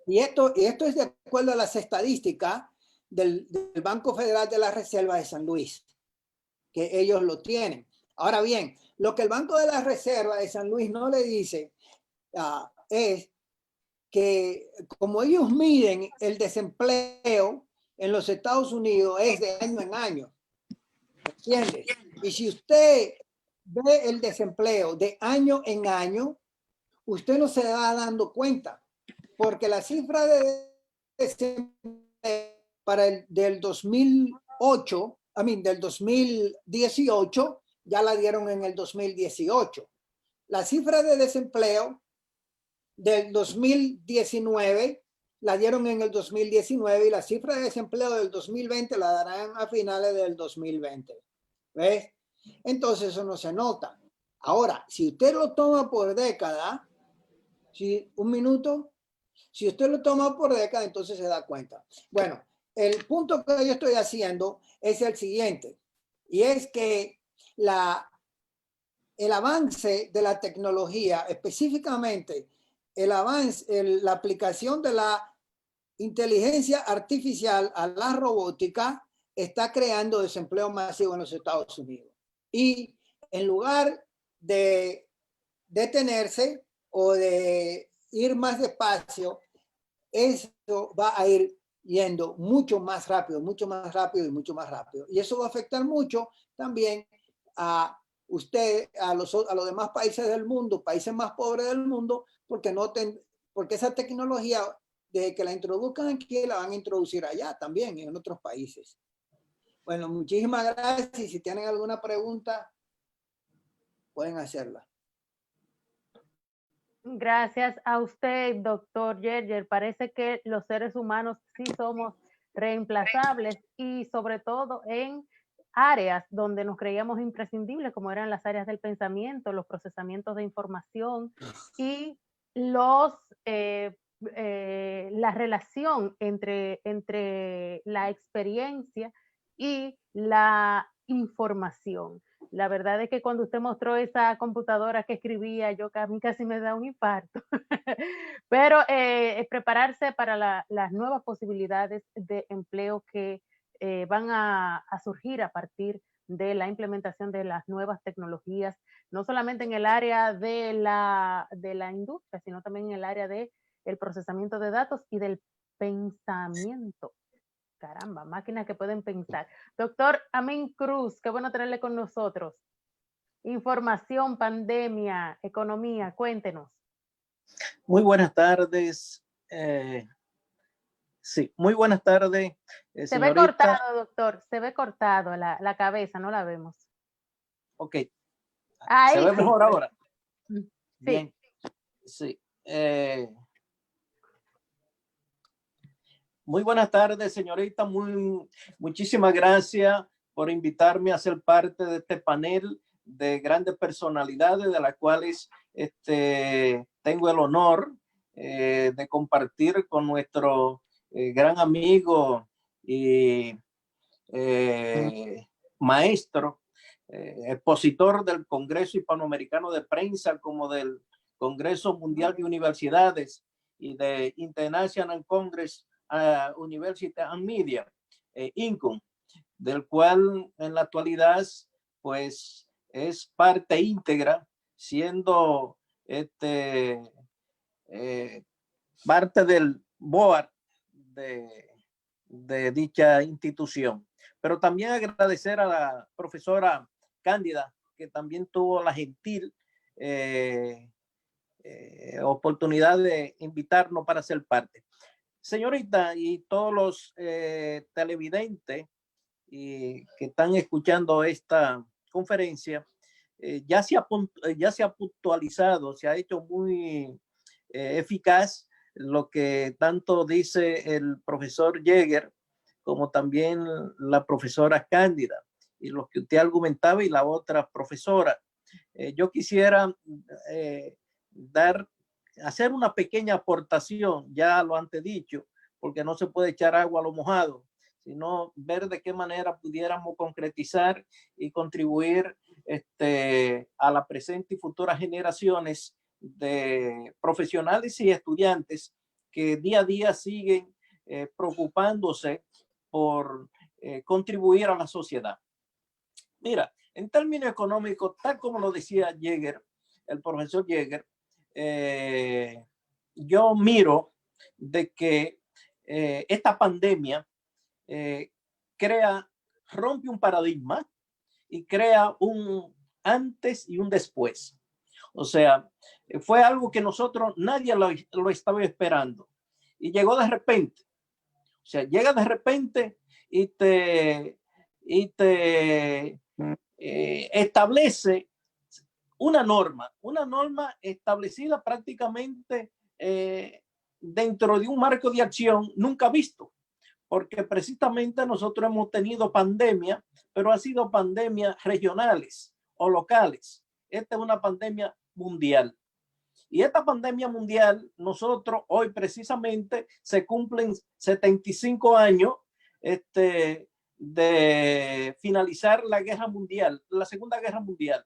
Y esto es de acuerdo a las estadísticas del Banco Federal de la Reserva de San Luis, que ellos lo tienen. Ahora bien, lo que el Banco de la Reserva de San Luis no le dice es que como ellos miden el desempleo en los Estados Unidos es de año en año. ¿Entiendes? Y si usted ve el desempleo de año en año, usted no se va dando cuenta, porque la cifra de desempleo del 2008, del 2018, ya la dieron en el 2018. La cifra de desempleo del 2019 la dieron en el 2019 y la cifra de desempleo del 2020 la darán a finales del 2020. ¿Ves? Entonces eso no se nota. Ahora, si usted lo toma por década, si usted lo toma por década, entonces se da cuenta. Bueno, el punto que yo estoy haciendo es el siguiente, y es que el avance de la tecnología, específicamente la aplicación de la inteligencia artificial a la robótica, está creando desempleo masivo en los Estados Unidos. Y en lugar de detenerse o de ir más despacio, eso va a ir yendo mucho más rápido y mucho más rápido. Y eso va a afectar mucho también a los demás países del mundo, países más pobres del mundo, porque esa tecnología, desde que la introduzcan aquí, la van a introducir allá también, en otros países. Bueno, muchísimas gracias. Y si tienen alguna pregunta, pueden hacerla. Gracias a usted, doctor Yerger. Parece que los seres humanos sí somos reemplazables y sobre todo en áreas donde nos creíamos imprescindibles, como eran las áreas del pensamiento, los procesamientos de información y la relación entre la experiencia y la información. La verdad es que cuando usted mostró esa computadora que escribía, a mí casi me da un infarto. Pero prepararse para las nuevas posibilidades de empleo que van a surgir a partir de la implementación de las nuevas tecnologías, no solamente en el área de la industria, sino también en el área del procesamiento de datos y del pensamiento. Caramba, máquinas que pueden pensar. Doctor Amin Cruz, qué bueno tenerle con nosotros. Información, pandemia, economía, cuéntenos. Muy buenas tardes. Sí, muy buenas tardes, Se ve cortado, doctor, se ve cortado la cabeza, no la vemos. Ok. Ahí ¿Se ve sí. mejor ahora? Sí. Bien. Sí. Muy buenas tardes, señorita. Muchísimas gracias por invitarme a ser parte de este panel de grandes personalidades de las cuales tengo el honor de compartir con nuestro gran amigo y maestro, expositor del Congreso Hispanoamericano de Prensa, como del Congreso Mundial de Universidades y de International Congress University and Media, INCOM, del cual en la actualidad pues es parte íntegra, siendo parte del board de dicha institución. Pero también agradecer a la profesora Cándida, que también tuvo la gentil oportunidad de invitarnos para ser parte. Señorita y todos los televidentes que están escuchando esta conferencia, ya se ha puntualizado, se ha hecho muy eficaz lo que tanto dice el profesor Jäger como también la profesora Cándida y lo que usted argumentaba y la otra profesora. Yo quisiera hacer una pequeña aportación, ya lo antes dicho, porque no se puede echar agua a lo mojado, sino ver de qué manera pudiéramos concretizar y contribuir a la presente y futuras generaciones de profesionales y estudiantes que día a día siguen preocupándose por contribuir a la sociedad. Mira, en términos económicos, tal como lo decía Jäger, el profesor Jäger, yo miro de que esta pandemia rompe un paradigma y crea un antes y un después. O sea, fue algo que nadie lo estaba esperando y llegó de repente. O sea, llega de repente y te establece una norma establecida prácticamente dentro de un marco de acción nunca visto, porque precisamente nosotros hemos tenido pandemia, pero ha sido pandemias regionales o locales. Esta es una pandemia mundial. Y esta pandemia mundial, nosotros hoy precisamente se cumplen 75 años de finalizar la guerra mundial, la Segunda Guerra Mundial.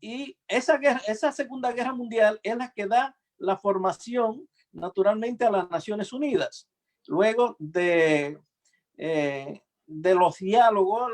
Y esa Segunda Guerra Mundial es la que da la formación naturalmente a las Naciones Unidas. Luego de los diálogos,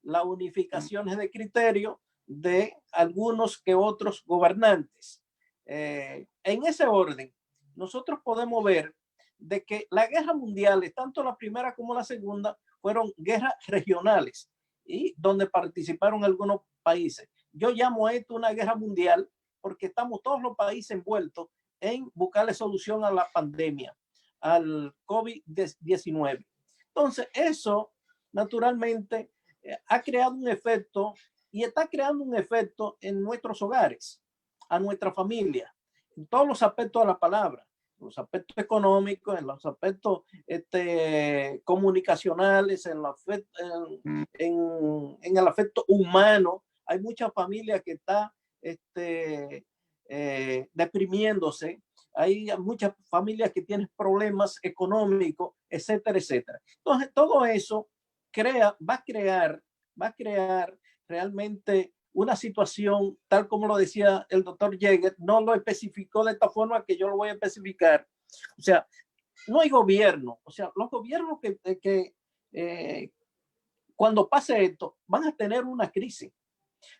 las unificaciones de criterio de algunos que otros gobernantes. En ese orden, nosotros podemos ver de que las guerras mundiales, tanto la primera como la segunda, fueron guerras regionales y donde participaron algunos países. Yo llamo a esto una guerra mundial porque estamos todos los países envueltos en buscarle solución a la pandemia, al COVID-19. Entonces, eso naturalmente ha creado un efecto y está creando un efecto en nuestros hogares, a nuestra familia, en todos los aspectos de la palabra, en los aspectos económicos, en los aspectos comunicacionales, en el aspecto humano. Hay muchas familias que están deprimiéndose. Hay muchas familias que tienen problemas económicos, etcétera, etcétera. Entonces, todo eso va a crear realmente una situación, tal como lo decía el doctor Jäger, no lo especificó de esta forma que yo lo voy a especificar. O sea, no hay gobierno. O sea, los gobiernos que cuando pase esto van a tener una crisis.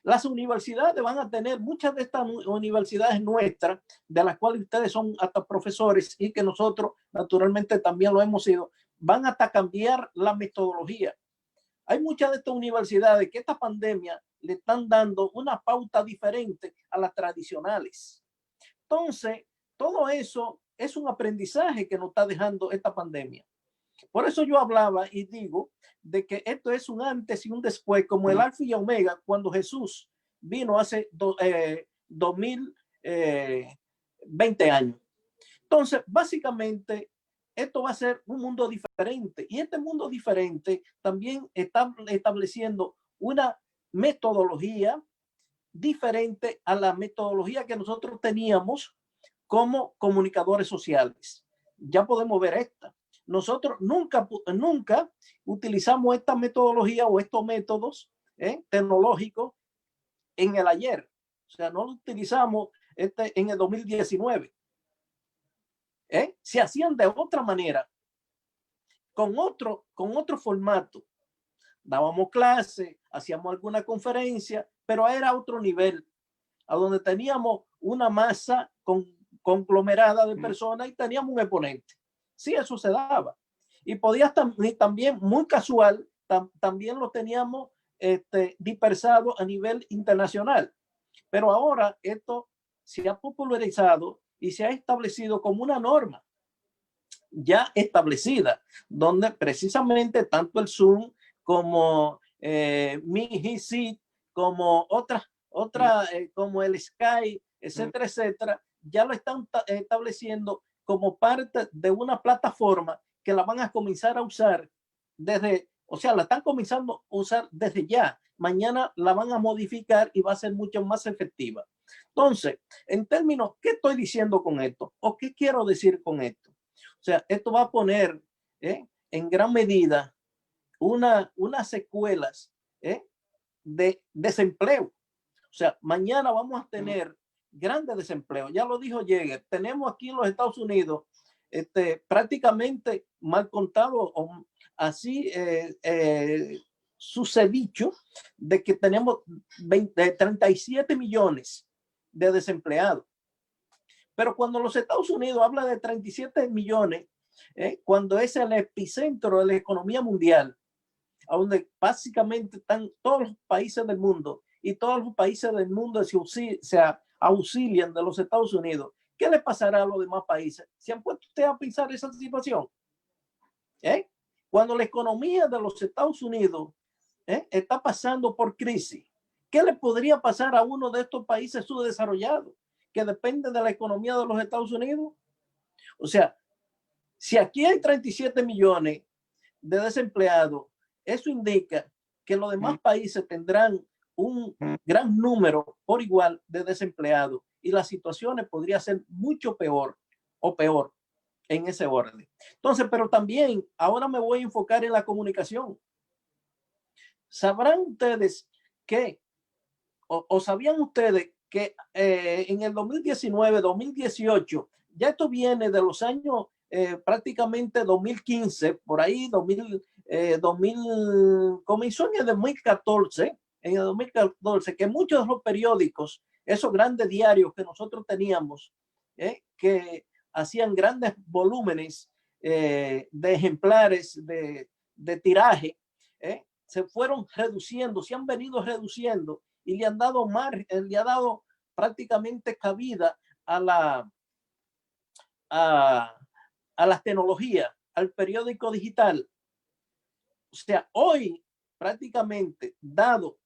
Las universidades van a tener, muchas de estas universidades nuestras, de las cuales ustedes son hasta profesores y que nosotros naturalmente también lo hemos sido, van hasta cambiar la metodología. Hay muchas de estas universidades que esta pandemia le están dando una pauta diferente a las tradicionales. Entonces, todo eso es un aprendizaje que nos está dejando esta pandemia. Por eso yo hablaba y digo de que esto es un antes y un después, como el alfa y omega, cuando Jesús vino hace 2020 años. Entonces, básicamente, esto va a ser un mundo diferente. Y este mundo diferente también está estableciendo una metodología diferente a la metodología que nosotros teníamos como comunicadores sociales. Ya podemos ver esta. Nosotros nunca utilizamos esta metodología o estos métodos tecnológicos en el ayer. O sea, no lo utilizamos en el 2019. Se hacían de otra manera, con otro formato. Dábamos clases, hacíamos alguna conferencia, pero era otro nivel, a donde teníamos una masa conglomerada de personas y teníamos un exponente. Sí, eso se daba. Y podía también, muy casual, también lo teníamos dispersado a nivel internacional. Pero ahora esto se ha popularizado y se ha establecido como una norma ya establecida, donde precisamente tanto el Zoom como Meet, como otras como el Skype, etcétera, etcétera, ya lo están estableciendo como parte de una plataforma que la van a comenzar a usar desde, o sea, la están comenzando a usar desde ya. Mañana la van a modificar y va a ser mucho más efectiva. Entonces, en términos, ¿qué estoy diciendo con esto? ¿O qué quiero decir con esto? O sea, esto va a poner en gran medida unas secuelas de desempleo. O sea, mañana vamos a tener grandes desempleos. Ya lo dijo Jäger. Tenemos aquí en los Estados Unidos prácticamente mal contado, o así sucedido, de que tenemos 37 millones de desempleados. Pero cuando los Estados Unidos habla de 37 millones, cuando es el epicentro de la economía mundial, a donde básicamente están todos los países del mundo, y todos los países del mundo se auxilian de los Estados Unidos, ¿qué le pasará a los demás países? ¿Se han puesto ustedes a pensar esa situación? Cuando la economía de los Estados Unidos está pasando por crisis, ¿qué le podría pasar a uno de estos países subdesarrollados que dependen de la economía de los Estados Unidos? O sea, si aquí hay 37 millones de desempleados, eso indica que los demás países tendrán un gran número por igual de desempleados y las situaciones podrían ser mucho peor o peor en ese orden. Entonces, pero también ahora me voy a enfocar en la comunicación. ¿Sabrán ustedes que, o sabían ustedes que en el 2019, 2018, ya esto viene de los años prácticamente 2015, por ahí 2000, comenzó en el 2014, que muchos de los periódicos, esos grandes diarios que nosotros teníamos, que hacían grandes volúmenes de ejemplares de tiraje, se fueron reduciendo, se han venido reduciendo y le han dado prácticamente cabida a las tecnologías, al periódico digital. O sea, hoy prácticamente, dado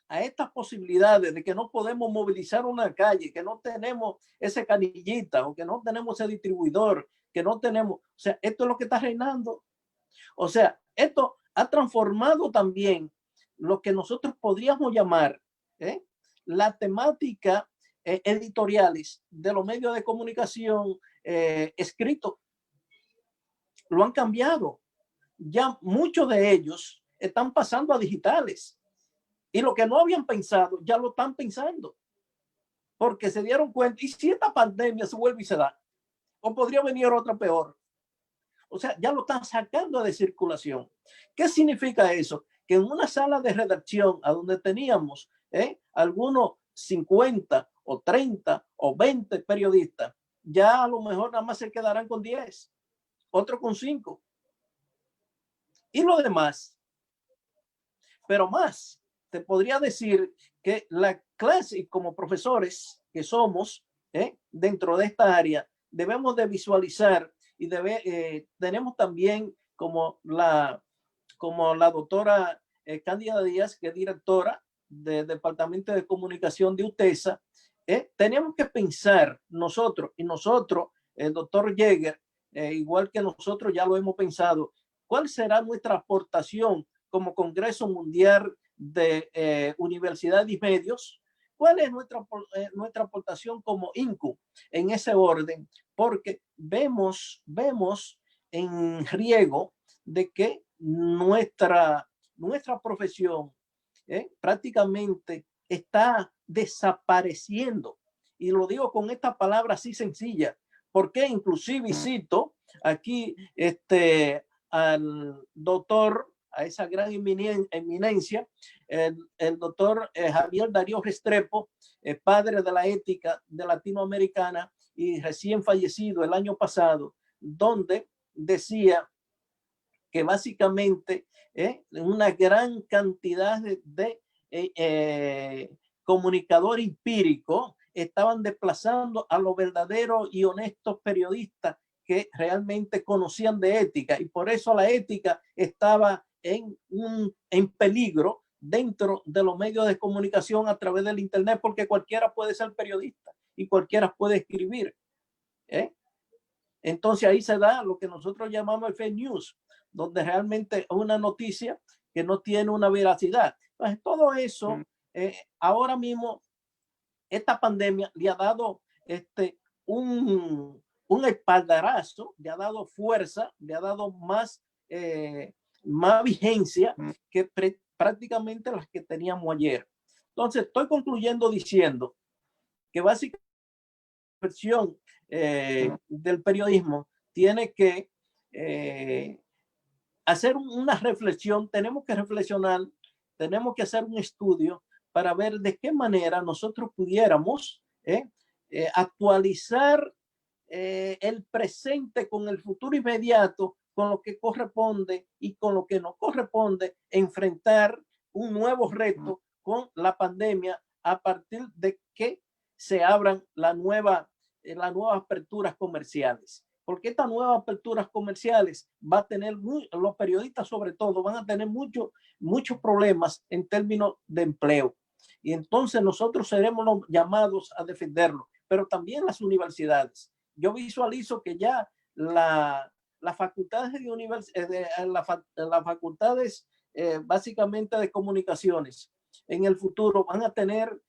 a estas posibilidades de que no podemos movilizar una calle, que no tenemos ese canillita o que no tenemos ese distribuidor, que no tenemos, o sea, esto es lo que está reinando. O sea, esto ha transformado también lo que nosotros podríamos llamar la temática editoriales de los medios de comunicación escritos. Lo han cambiado. Ya muchos de ellos están pasando a digitales. Y lo que no habían pensado, ya lo están pensando. Porque se dieron cuenta, y si esta pandemia se vuelve y se da, o podría venir otra peor. O sea, ya lo están sacando de circulación. ¿Qué significa eso? Que en una sala de redacción, a donde teníamos algunos 50 o 30 o 20 periodistas, ya a lo mejor nada más se quedarán con 10, otros con 5. Y lo demás. Pero más, te podría decir que la clase, como profesores que somos dentro de esta área, debemos de visualizar y tenemos también como la doctora Cándida Díaz, que es directora del Departamento de Comunicación de UTESA, tenemos que pensar nosotros, el doctor Jäger, igual que nosotros ya lo hemos pensado, ¿cuál será nuestra aportación como Congreso Mundial de Universidades y Medios? ¿Cuál es nuestra aportación como INCU en ese orden? Porque vemos en riesgo de que nuestra profesión prácticamente está desapareciendo. Y lo digo con esta palabra así sencilla, porque inclusive cito aquí al doctor, a esa gran eminencia, el doctor Javier Darío Restrepo, padre de la ética de latinoamericana y recién fallecido el año pasado, donde decía que básicamente una gran cantidad de comunicador empírico estaban desplazando a los verdaderos y honestos periodistas que realmente conocían de ética, y por eso la ética estaba en peligro dentro de los medios de comunicación a través del internet, porque cualquiera puede ser periodista y cualquiera puede escribir. Entonces ahí se da lo que nosotros llamamos el fake news, donde realmente es una noticia que no tiene una veracidad. Entonces todo eso, ahora mismo, esta pandemia le ha dado un espaldarazo, le ha dado fuerza, le ha dado más vigencia que prácticamente las que teníamos ayer. Entonces estoy concluyendo diciendo que básicamente la versión del periodismo tiene que hacer una reflexión, tenemos que reflexionar, tenemos que hacer un estudio para ver de qué manera nosotros pudiéramos actualizar el presente con el futuro inmediato, con lo que corresponde y con lo que no corresponde, enfrentar un nuevo reto con la pandemia a partir de que se abran las nuevas aperturas comerciales. Porque estas nuevas aperturas comerciales va a tener, los periodistas sobre todo, van a tener muchos problemas en términos de empleo. Y entonces nosotros seremos los llamados a defenderlo, pero también las universidades. Yo visualizo que ya las facultades las facultades básicamente de comunicaciones en el futuro van a tener,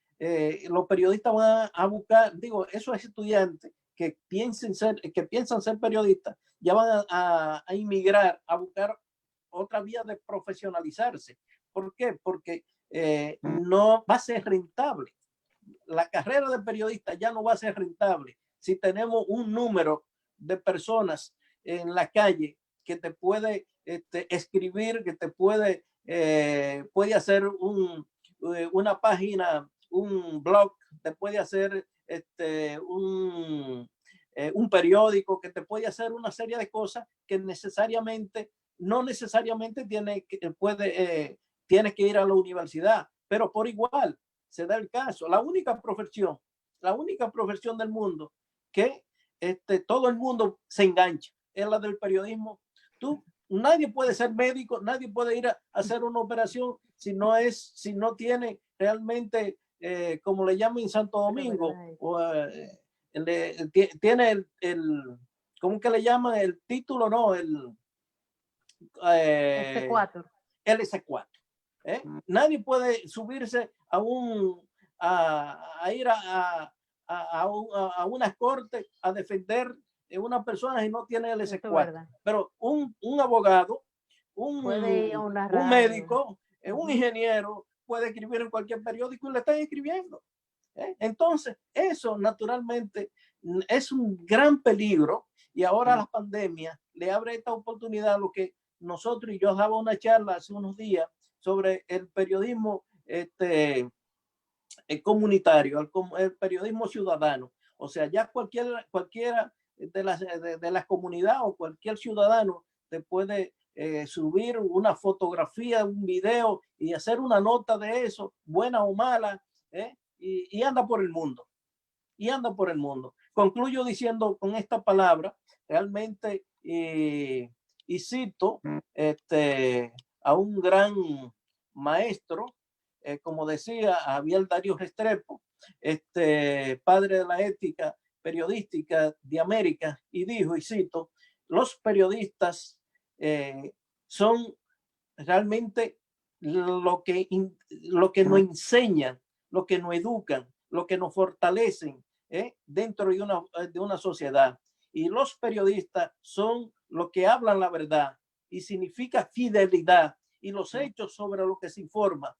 los periodistas van a buscar, digo, esos estudiantes que piensan ser periodistas ya van a inmigrar, a buscar otra vía de profesionalizarse. ¿Por qué? Porque no va a ser rentable. La carrera de periodista ya no va a ser rentable si tenemos un número de personas en la calle que te puede escribir, que te puede hacer una página, un blog, te puede hacer un periódico, que te puede hacer una serie de cosas que no necesariamente tienes que ir a la universidad, pero por igual se da el caso. La única profesión del mundo que todo el mundo se engancha es la del periodismo. Nadie puede ser médico, nadie puede ir a hacer una operación si no tiene realmente, como le llaman en Santo Domingo, tiene ¿cómo que le llaman? El título, no, el S4. El S4. Nadie puede subirse a ir a una corte a defender una persona y no tiene el S4. Pero un abogado, un médico, un ingeniero puede escribir en cualquier periódico y le están escribiendo. Entonces, eso naturalmente es un gran peligro, y ahora la pandemia le abre esta oportunidad a lo que nosotros, y yo daba una charla hace unos días sobre el periodismo comunitario, el periodismo ciudadano. O sea, ya cualquiera de las comunidades o cualquier ciudadano te puede subir una fotografía, un video y hacer una nota de eso, buena o mala, y anda por el mundo. Concluyo diciendo con esta palabra, realmente, y cito a un gran maestro, como decía Javier Darío Restrepo, padre de la ética periodística de América, y dijo, y cito, los periodistas son realmente lo que nos enseñan, lo que nos educan, lo que nos fortalecen dentro de una sociedad. Y los periodistas son los que hablan la verdad y significa fidelidad. Y los hechos sobre lo que se informa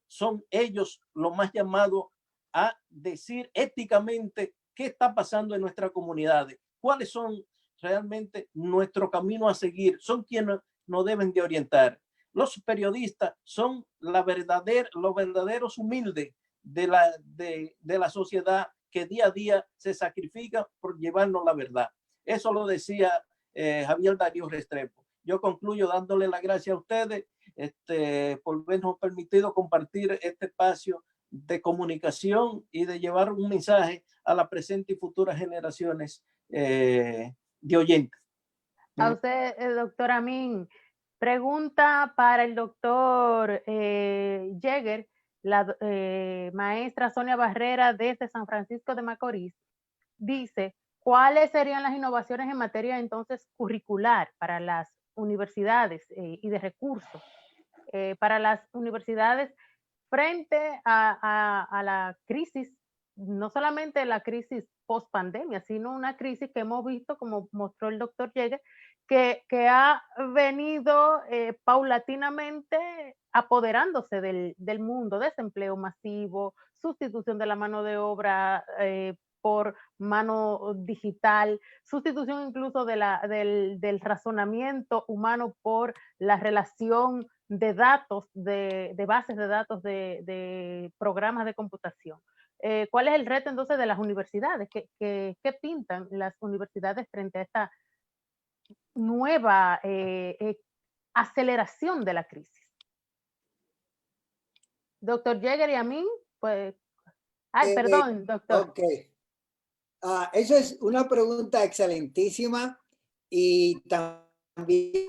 son ellos los más llamados a decir éticamente qué está pasando en nuestras comunidades, cuáles son realmente nuestro camino a seguir, son quienes nos deben de orientar. Los periodistas son los verdaderos humildes de la sociedad que día a día se sacrifica por llevarnos la verdad. Eso lo decía Javier Darío Restrepo. Yo concluyo dándole las gracias a ustedes por habernos permitido compartir este espacio de comunicación y de llevar un mensaje a las presentes y futuras generaciones de oyentes. A usted, doctor Amin, pregunta para el doctor Jäger, la maestra Sonia Barrera desde San Francisco de Macorís. Dice, ¿cuáles serían las innovaciones en materia entonces curricular para las universidades y de recursos para las universidades frente a la crisis, no solamente la crisis post pandemia, sino una crisis que hemos visto, como mostró el doctor Jäger, que ha venido paulatinamente apoderándose del mundo, desempleo masivo, sustitución de la mano de obra por mano digital, sustitución incluso del razonamiento humano por la relación de datos, de bases de datos, de programas de computación. ¿Cuál es el reto entonces de las universidades? ¿Qué pintan las universidades frente a esta nueva aceleración de la crisis? Doctor Jäger y a mí, pues... Ay, perdón, doctor. Ok. Esa es una pregunta excelentísima y también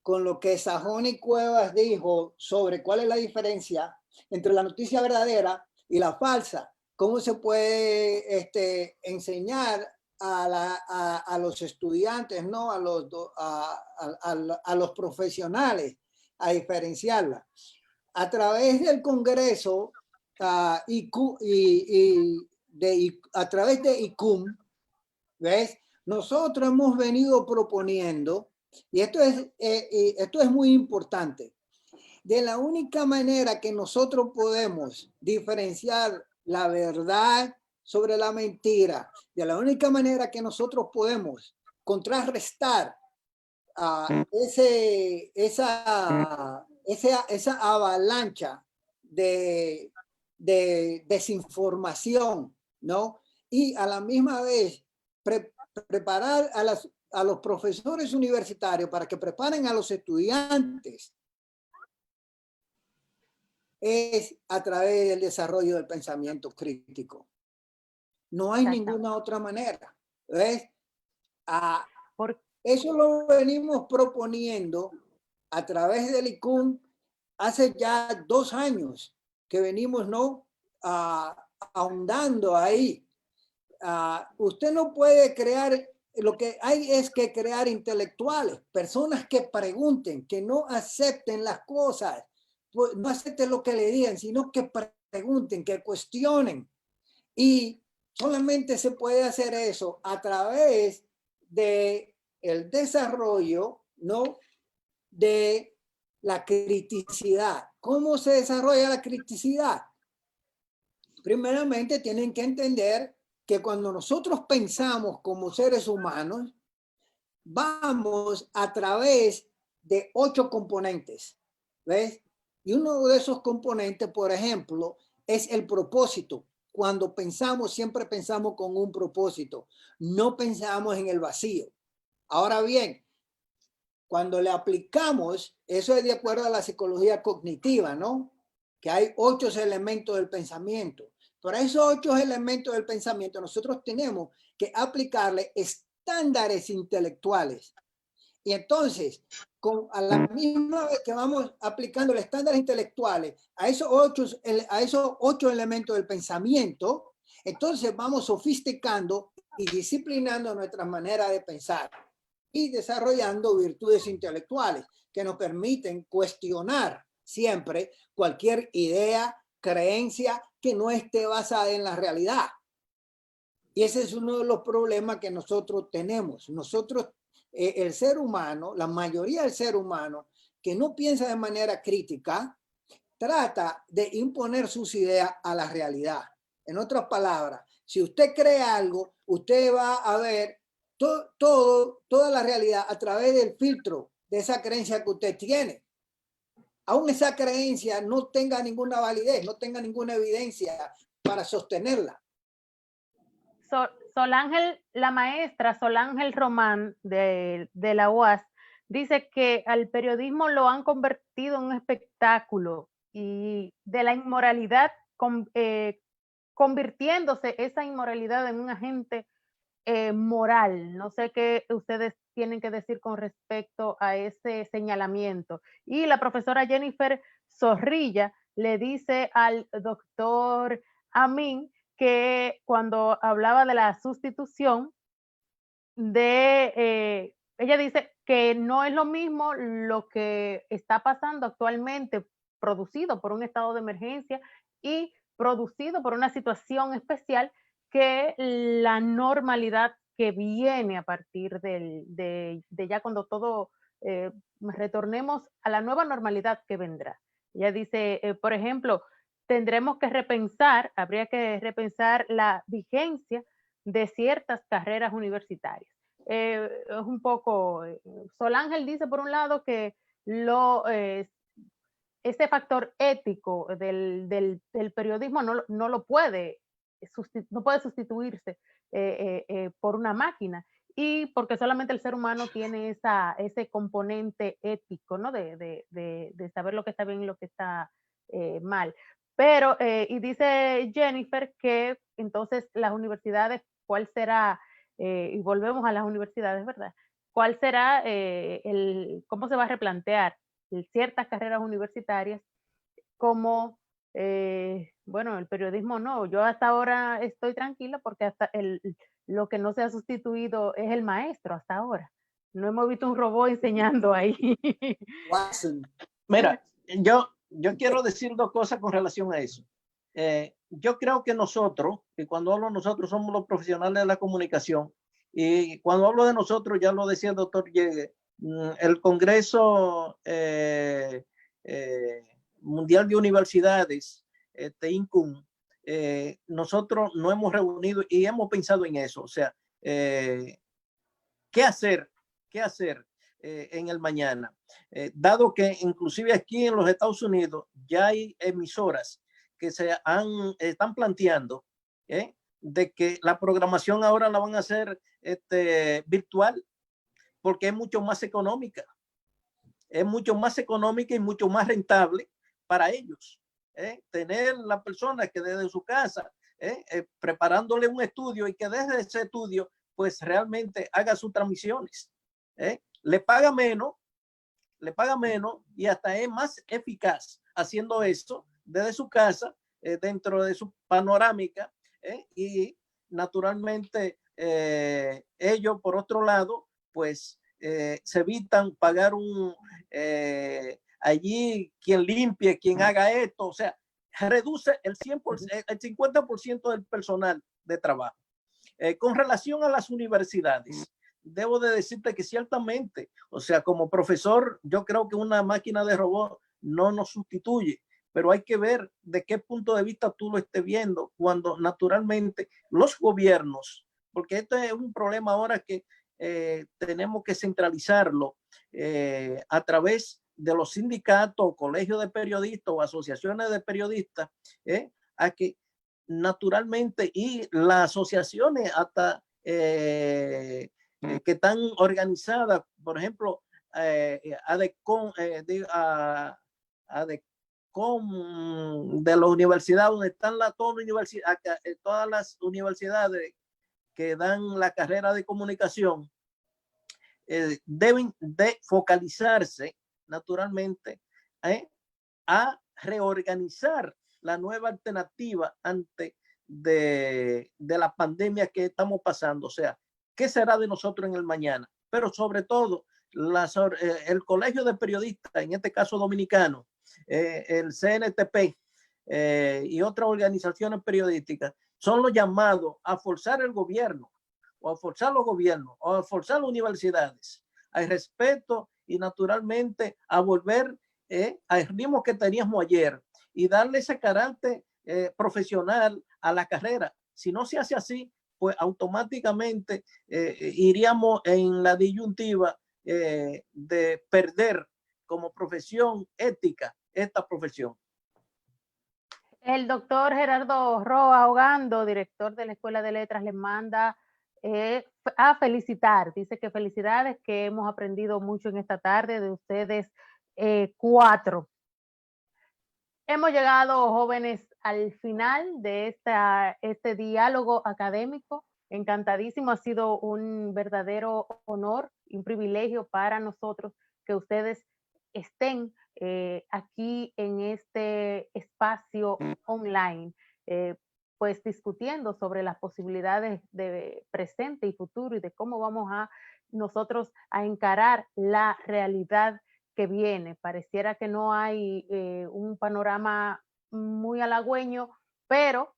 con lo que Sajoni Cuevas dijo sobre cuál es la diferencia entre la noticia verdadera y la falsa. ¿Cómo se puede enseñar a los estudiantes, ¿no? a los profesionales a diferenciarla? A través del Congreso, a través de ICUM, ¿ves? Nosotros hemos venido proponiendo, y esto es muy importante, de la única manera que nosotros podemos diferenciar la verdad sobre la mentira, de la única manera que nosotros podemos contrarrestar esa avalancha de desinformación, ¿no? Y a la misma vez preparar a los profesores universitarios para que preparen a los estudiantes es a través del desarrollo del pensamiento crítico. No hay ninguna otra manera. ¿Ves? Eso lo venimos proponiendo a través del ICUM hace ya 2 años que venimos, ¿no? Ahondando ahí. Usted no puede crear, lo que hay es que crear intelectuales, personas que pregunten, que no acepten las cosas, pues no acepten lo que le digan, sino que pregunten, que cuestionen. Y solamente se puede hacer eso a través de el desarrollo, ¿no? De la criticidad. ¿Cómo se desarrolla la criticidad? Primeramente tienen que entender que cuando nosotros pensamos como seres humanos, vamos a través de 8 componentes, ¿ves? Y uno de esos componentes, por ejemplo, es el propósito. Cuando pensamos, siempre pensamos con un propósito. No pensamos en el vacío. Ahora bien, cuando le aplicamos, eso es de acuerdo a la psicología cognitiva, ¿no? Que hay 8 elementos del pensamiento. Pero a esos 8 elementos del pensamiento nosotros tenemos que aplicarle estándares intelectuales. Y entonces, a la misma vez que vamos aplicando los estándares intelectuales a esos 8 elementos del pensamiento, entonces vamos sofisticando y disciplinando nuestra manera de pensar y desarrollando virtudes intelectuales que nos permiten cuestionar siempre cualquier idea, creencia que no esté basada en la realidad. Y ese es uno de los problemas que nosotros tenemos. Nosotros, el ser humano, la mayoría del ser humano que no piensa de manera crítica, trata de imponer sus ideas a la realidad. En otras palabras, si usted cree algo, usted va a ver toda la realidad a través del filtro de esa creencia que usted tiene. Aún esa creencia no tenga ninguna validez, no tenga ninguna evidencia para sostenerla. Solángel, la maestra Solángel Román de la UAS, dice que al periodismo lo han convertido en un espectáculo y de la inmoralidad, convirtiéndose esa inmoralidad en un agente moral. No sé qué ustedes tienen que decir con respecto a ese señalamiento. Y la profesora Jennifer Zorrilla le dice al doctor Amin que cuando hablaba de la sustitución ella dice que no es lo mismo lo que está pasando actualmente, producido por un estado de emergencia y producido por una situación especial, que la normalidad que viene a partir de ya cuando todo retornemos a la nueva normalidad que vendrá. Ella dice, por ejemplo, habría que repensar la vigencia de ciertas carreras universitarias. Es un poco, Solángel dice por un lado que ese factor ético del periodismo no lo puede, no puede sustituirse por una máquina, y porque solamente el ser humano tiene ese componente ético, ¿no? De saber lo que está bien y lo que está mal. Pero, y dice Jennifer que entonces las universidades, ¿cuál será? Y volvemos a las universidades, ¿verdad? ¿Cuál será cómo se va a replantear ciertas carreras universitarias como, bueno, el periodismo no? Yo hasta ahora estoy tranquila porque hasta lo que no se ha sustituido es el maestro hasta ahora. No hemos visto un robot enseñando ahí. Watson. Mira, yo quiero decir dos cosas con relación a eso. Yo creo que nosotros, y cuando hablo de nosotros, somos los profesionales de la comunicación, y cuando hablo de nosotros, ya lo decía el doctor Yegue, el Congreso Mundial de Universidades, INCUM, nosotros no hemos reunido y hemos pensado en eso. O sea, ¿qué hacer en el mañana? Dado que inclusive aquí en los Estados Unidos ya hay emisoras que están planteando de que la programación ahora la van a hacer virtual, porque es mucho más económica. Es mucho más económica y mucho más rentable para ellos. Tener la persona que desde su casa, preparándole un estudio, y que desde ese estudio pues realmente haga sus transmisiones. Le paga menos y hasta es más eficaz haciendo eso desde su casa, dentro de su panorámica, y naturalmente ellos, por otro lado, pues se evitan pagar allí quien limpie, quien haga esto. O sea, reduce el 100%, el 50% del personal de trabajo. Con relación a las universidades, debo de decirte que ciertamente, o sea, como profesor, yo creo que una máquina de robot no nos sustituye, pero hay que ver de qué punto de vista tú lo estés viendo, cuando naturalmente los gobiernos, porque esto es un problema ahora que tenemos que centralizarlo a través de los sindicatos, colegios de periodistas o asociaciones de periodistas, a que naturalmente, y las asociaciones hasta que están organizadas, por ejemplo, ADECOM, de la universidad, donde están todas las universidades que dan la carrera de comunicación, deben de focalizarse naturalmente a reorganizar la nueva alternativa ante de la pandemia que estamos pasando. O sea, ¿qué será de nosotros en el mañana? Pero sobre todo, el Colegio de Periodistas, en este caso dominicano, el CNTP y otras organizaciones periodísticas, son los llamados a forzar el gobierno, o a forzar los gobiernos, o a forzar las universidades al respeto y naturalmente a volver al ritmo que teníamos ayer y darle ese carácter profesional a la carrera. Si no se hace así, pues automáticamente iríamos en la disyuntiva de perder como profesión ética esta profesión. El doctor Gerardo Roa Ogando, director de la Escuela de Letras, les manda a felicitar. Dice que felicidades, que hemos aprendido mucho en esta tarde de ustedes 4. Hemos llegado, jóvenes, al final de este diálogo académico. Encantadísimo, ha sido un verdadero honor y un privilegio para nosotros que ustedes estén aquí en este espacio online, pues discutiendo sobre las posibilidades de presente y futuro y de cómo vamos a nosotros a encarar la realidad que viene. Pareciera que no hay un panorama muy halagüeño, pero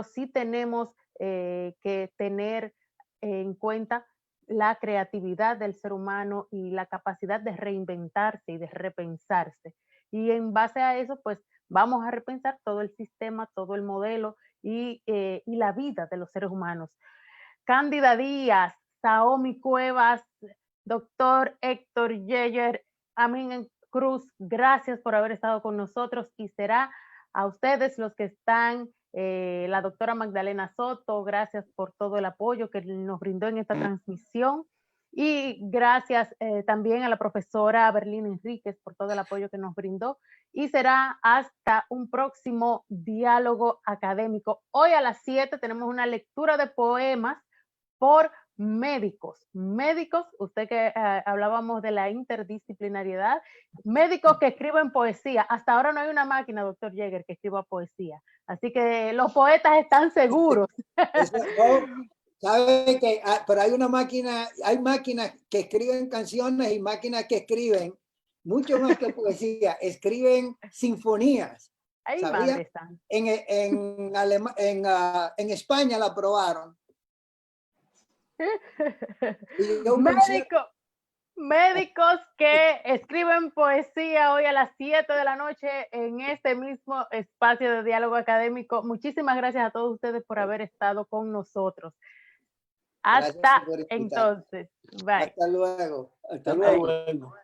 sí tenemos que tener en cuenta la creatividad del ser humano y la capacidad de reinventarse y de repensarse. Y en base a eso, pues vamos a repensar todo el sistema, todo el modelo y la vida de los seres humanos. Cándida Díaz, Saomi Cuevas, doctor Héctor Yeyer, Amin Cruz, gracias por haber estado con nosotros y será a ustedes los que están, la doctora Magdalena Soto, gracias por todo el apoyo que nos brindó en esta transmisión y gracias también a la profesora Berlín Enríquez por todo el apoyo que nos brindó y será hasta un próximo diálogo académico. Hoy a las 7 tenemos una lectura de poemas por médicos, usted que hablábamos de la interdisciplinariedad, médicos que escriben poesía. Hasta ahora no hay una máquina, doctor Yeger, que escriba poesía. Así que los poetas están seguros. Sabe que, pero hay una máquina, hay máquinas que escriben canciones y máquinas que escriben mucho más que poesía, escriben sinfonías. ¿Sabía? En España la probaron. Médicos que escriben poesía hoy a las 7 de la noche en este mismo espacio de diálogo académico. Muchísimas gracias a todos ustedes por haber estado con nosotros. Hasta entonces. Bye. Hasta luego. Hasta luego.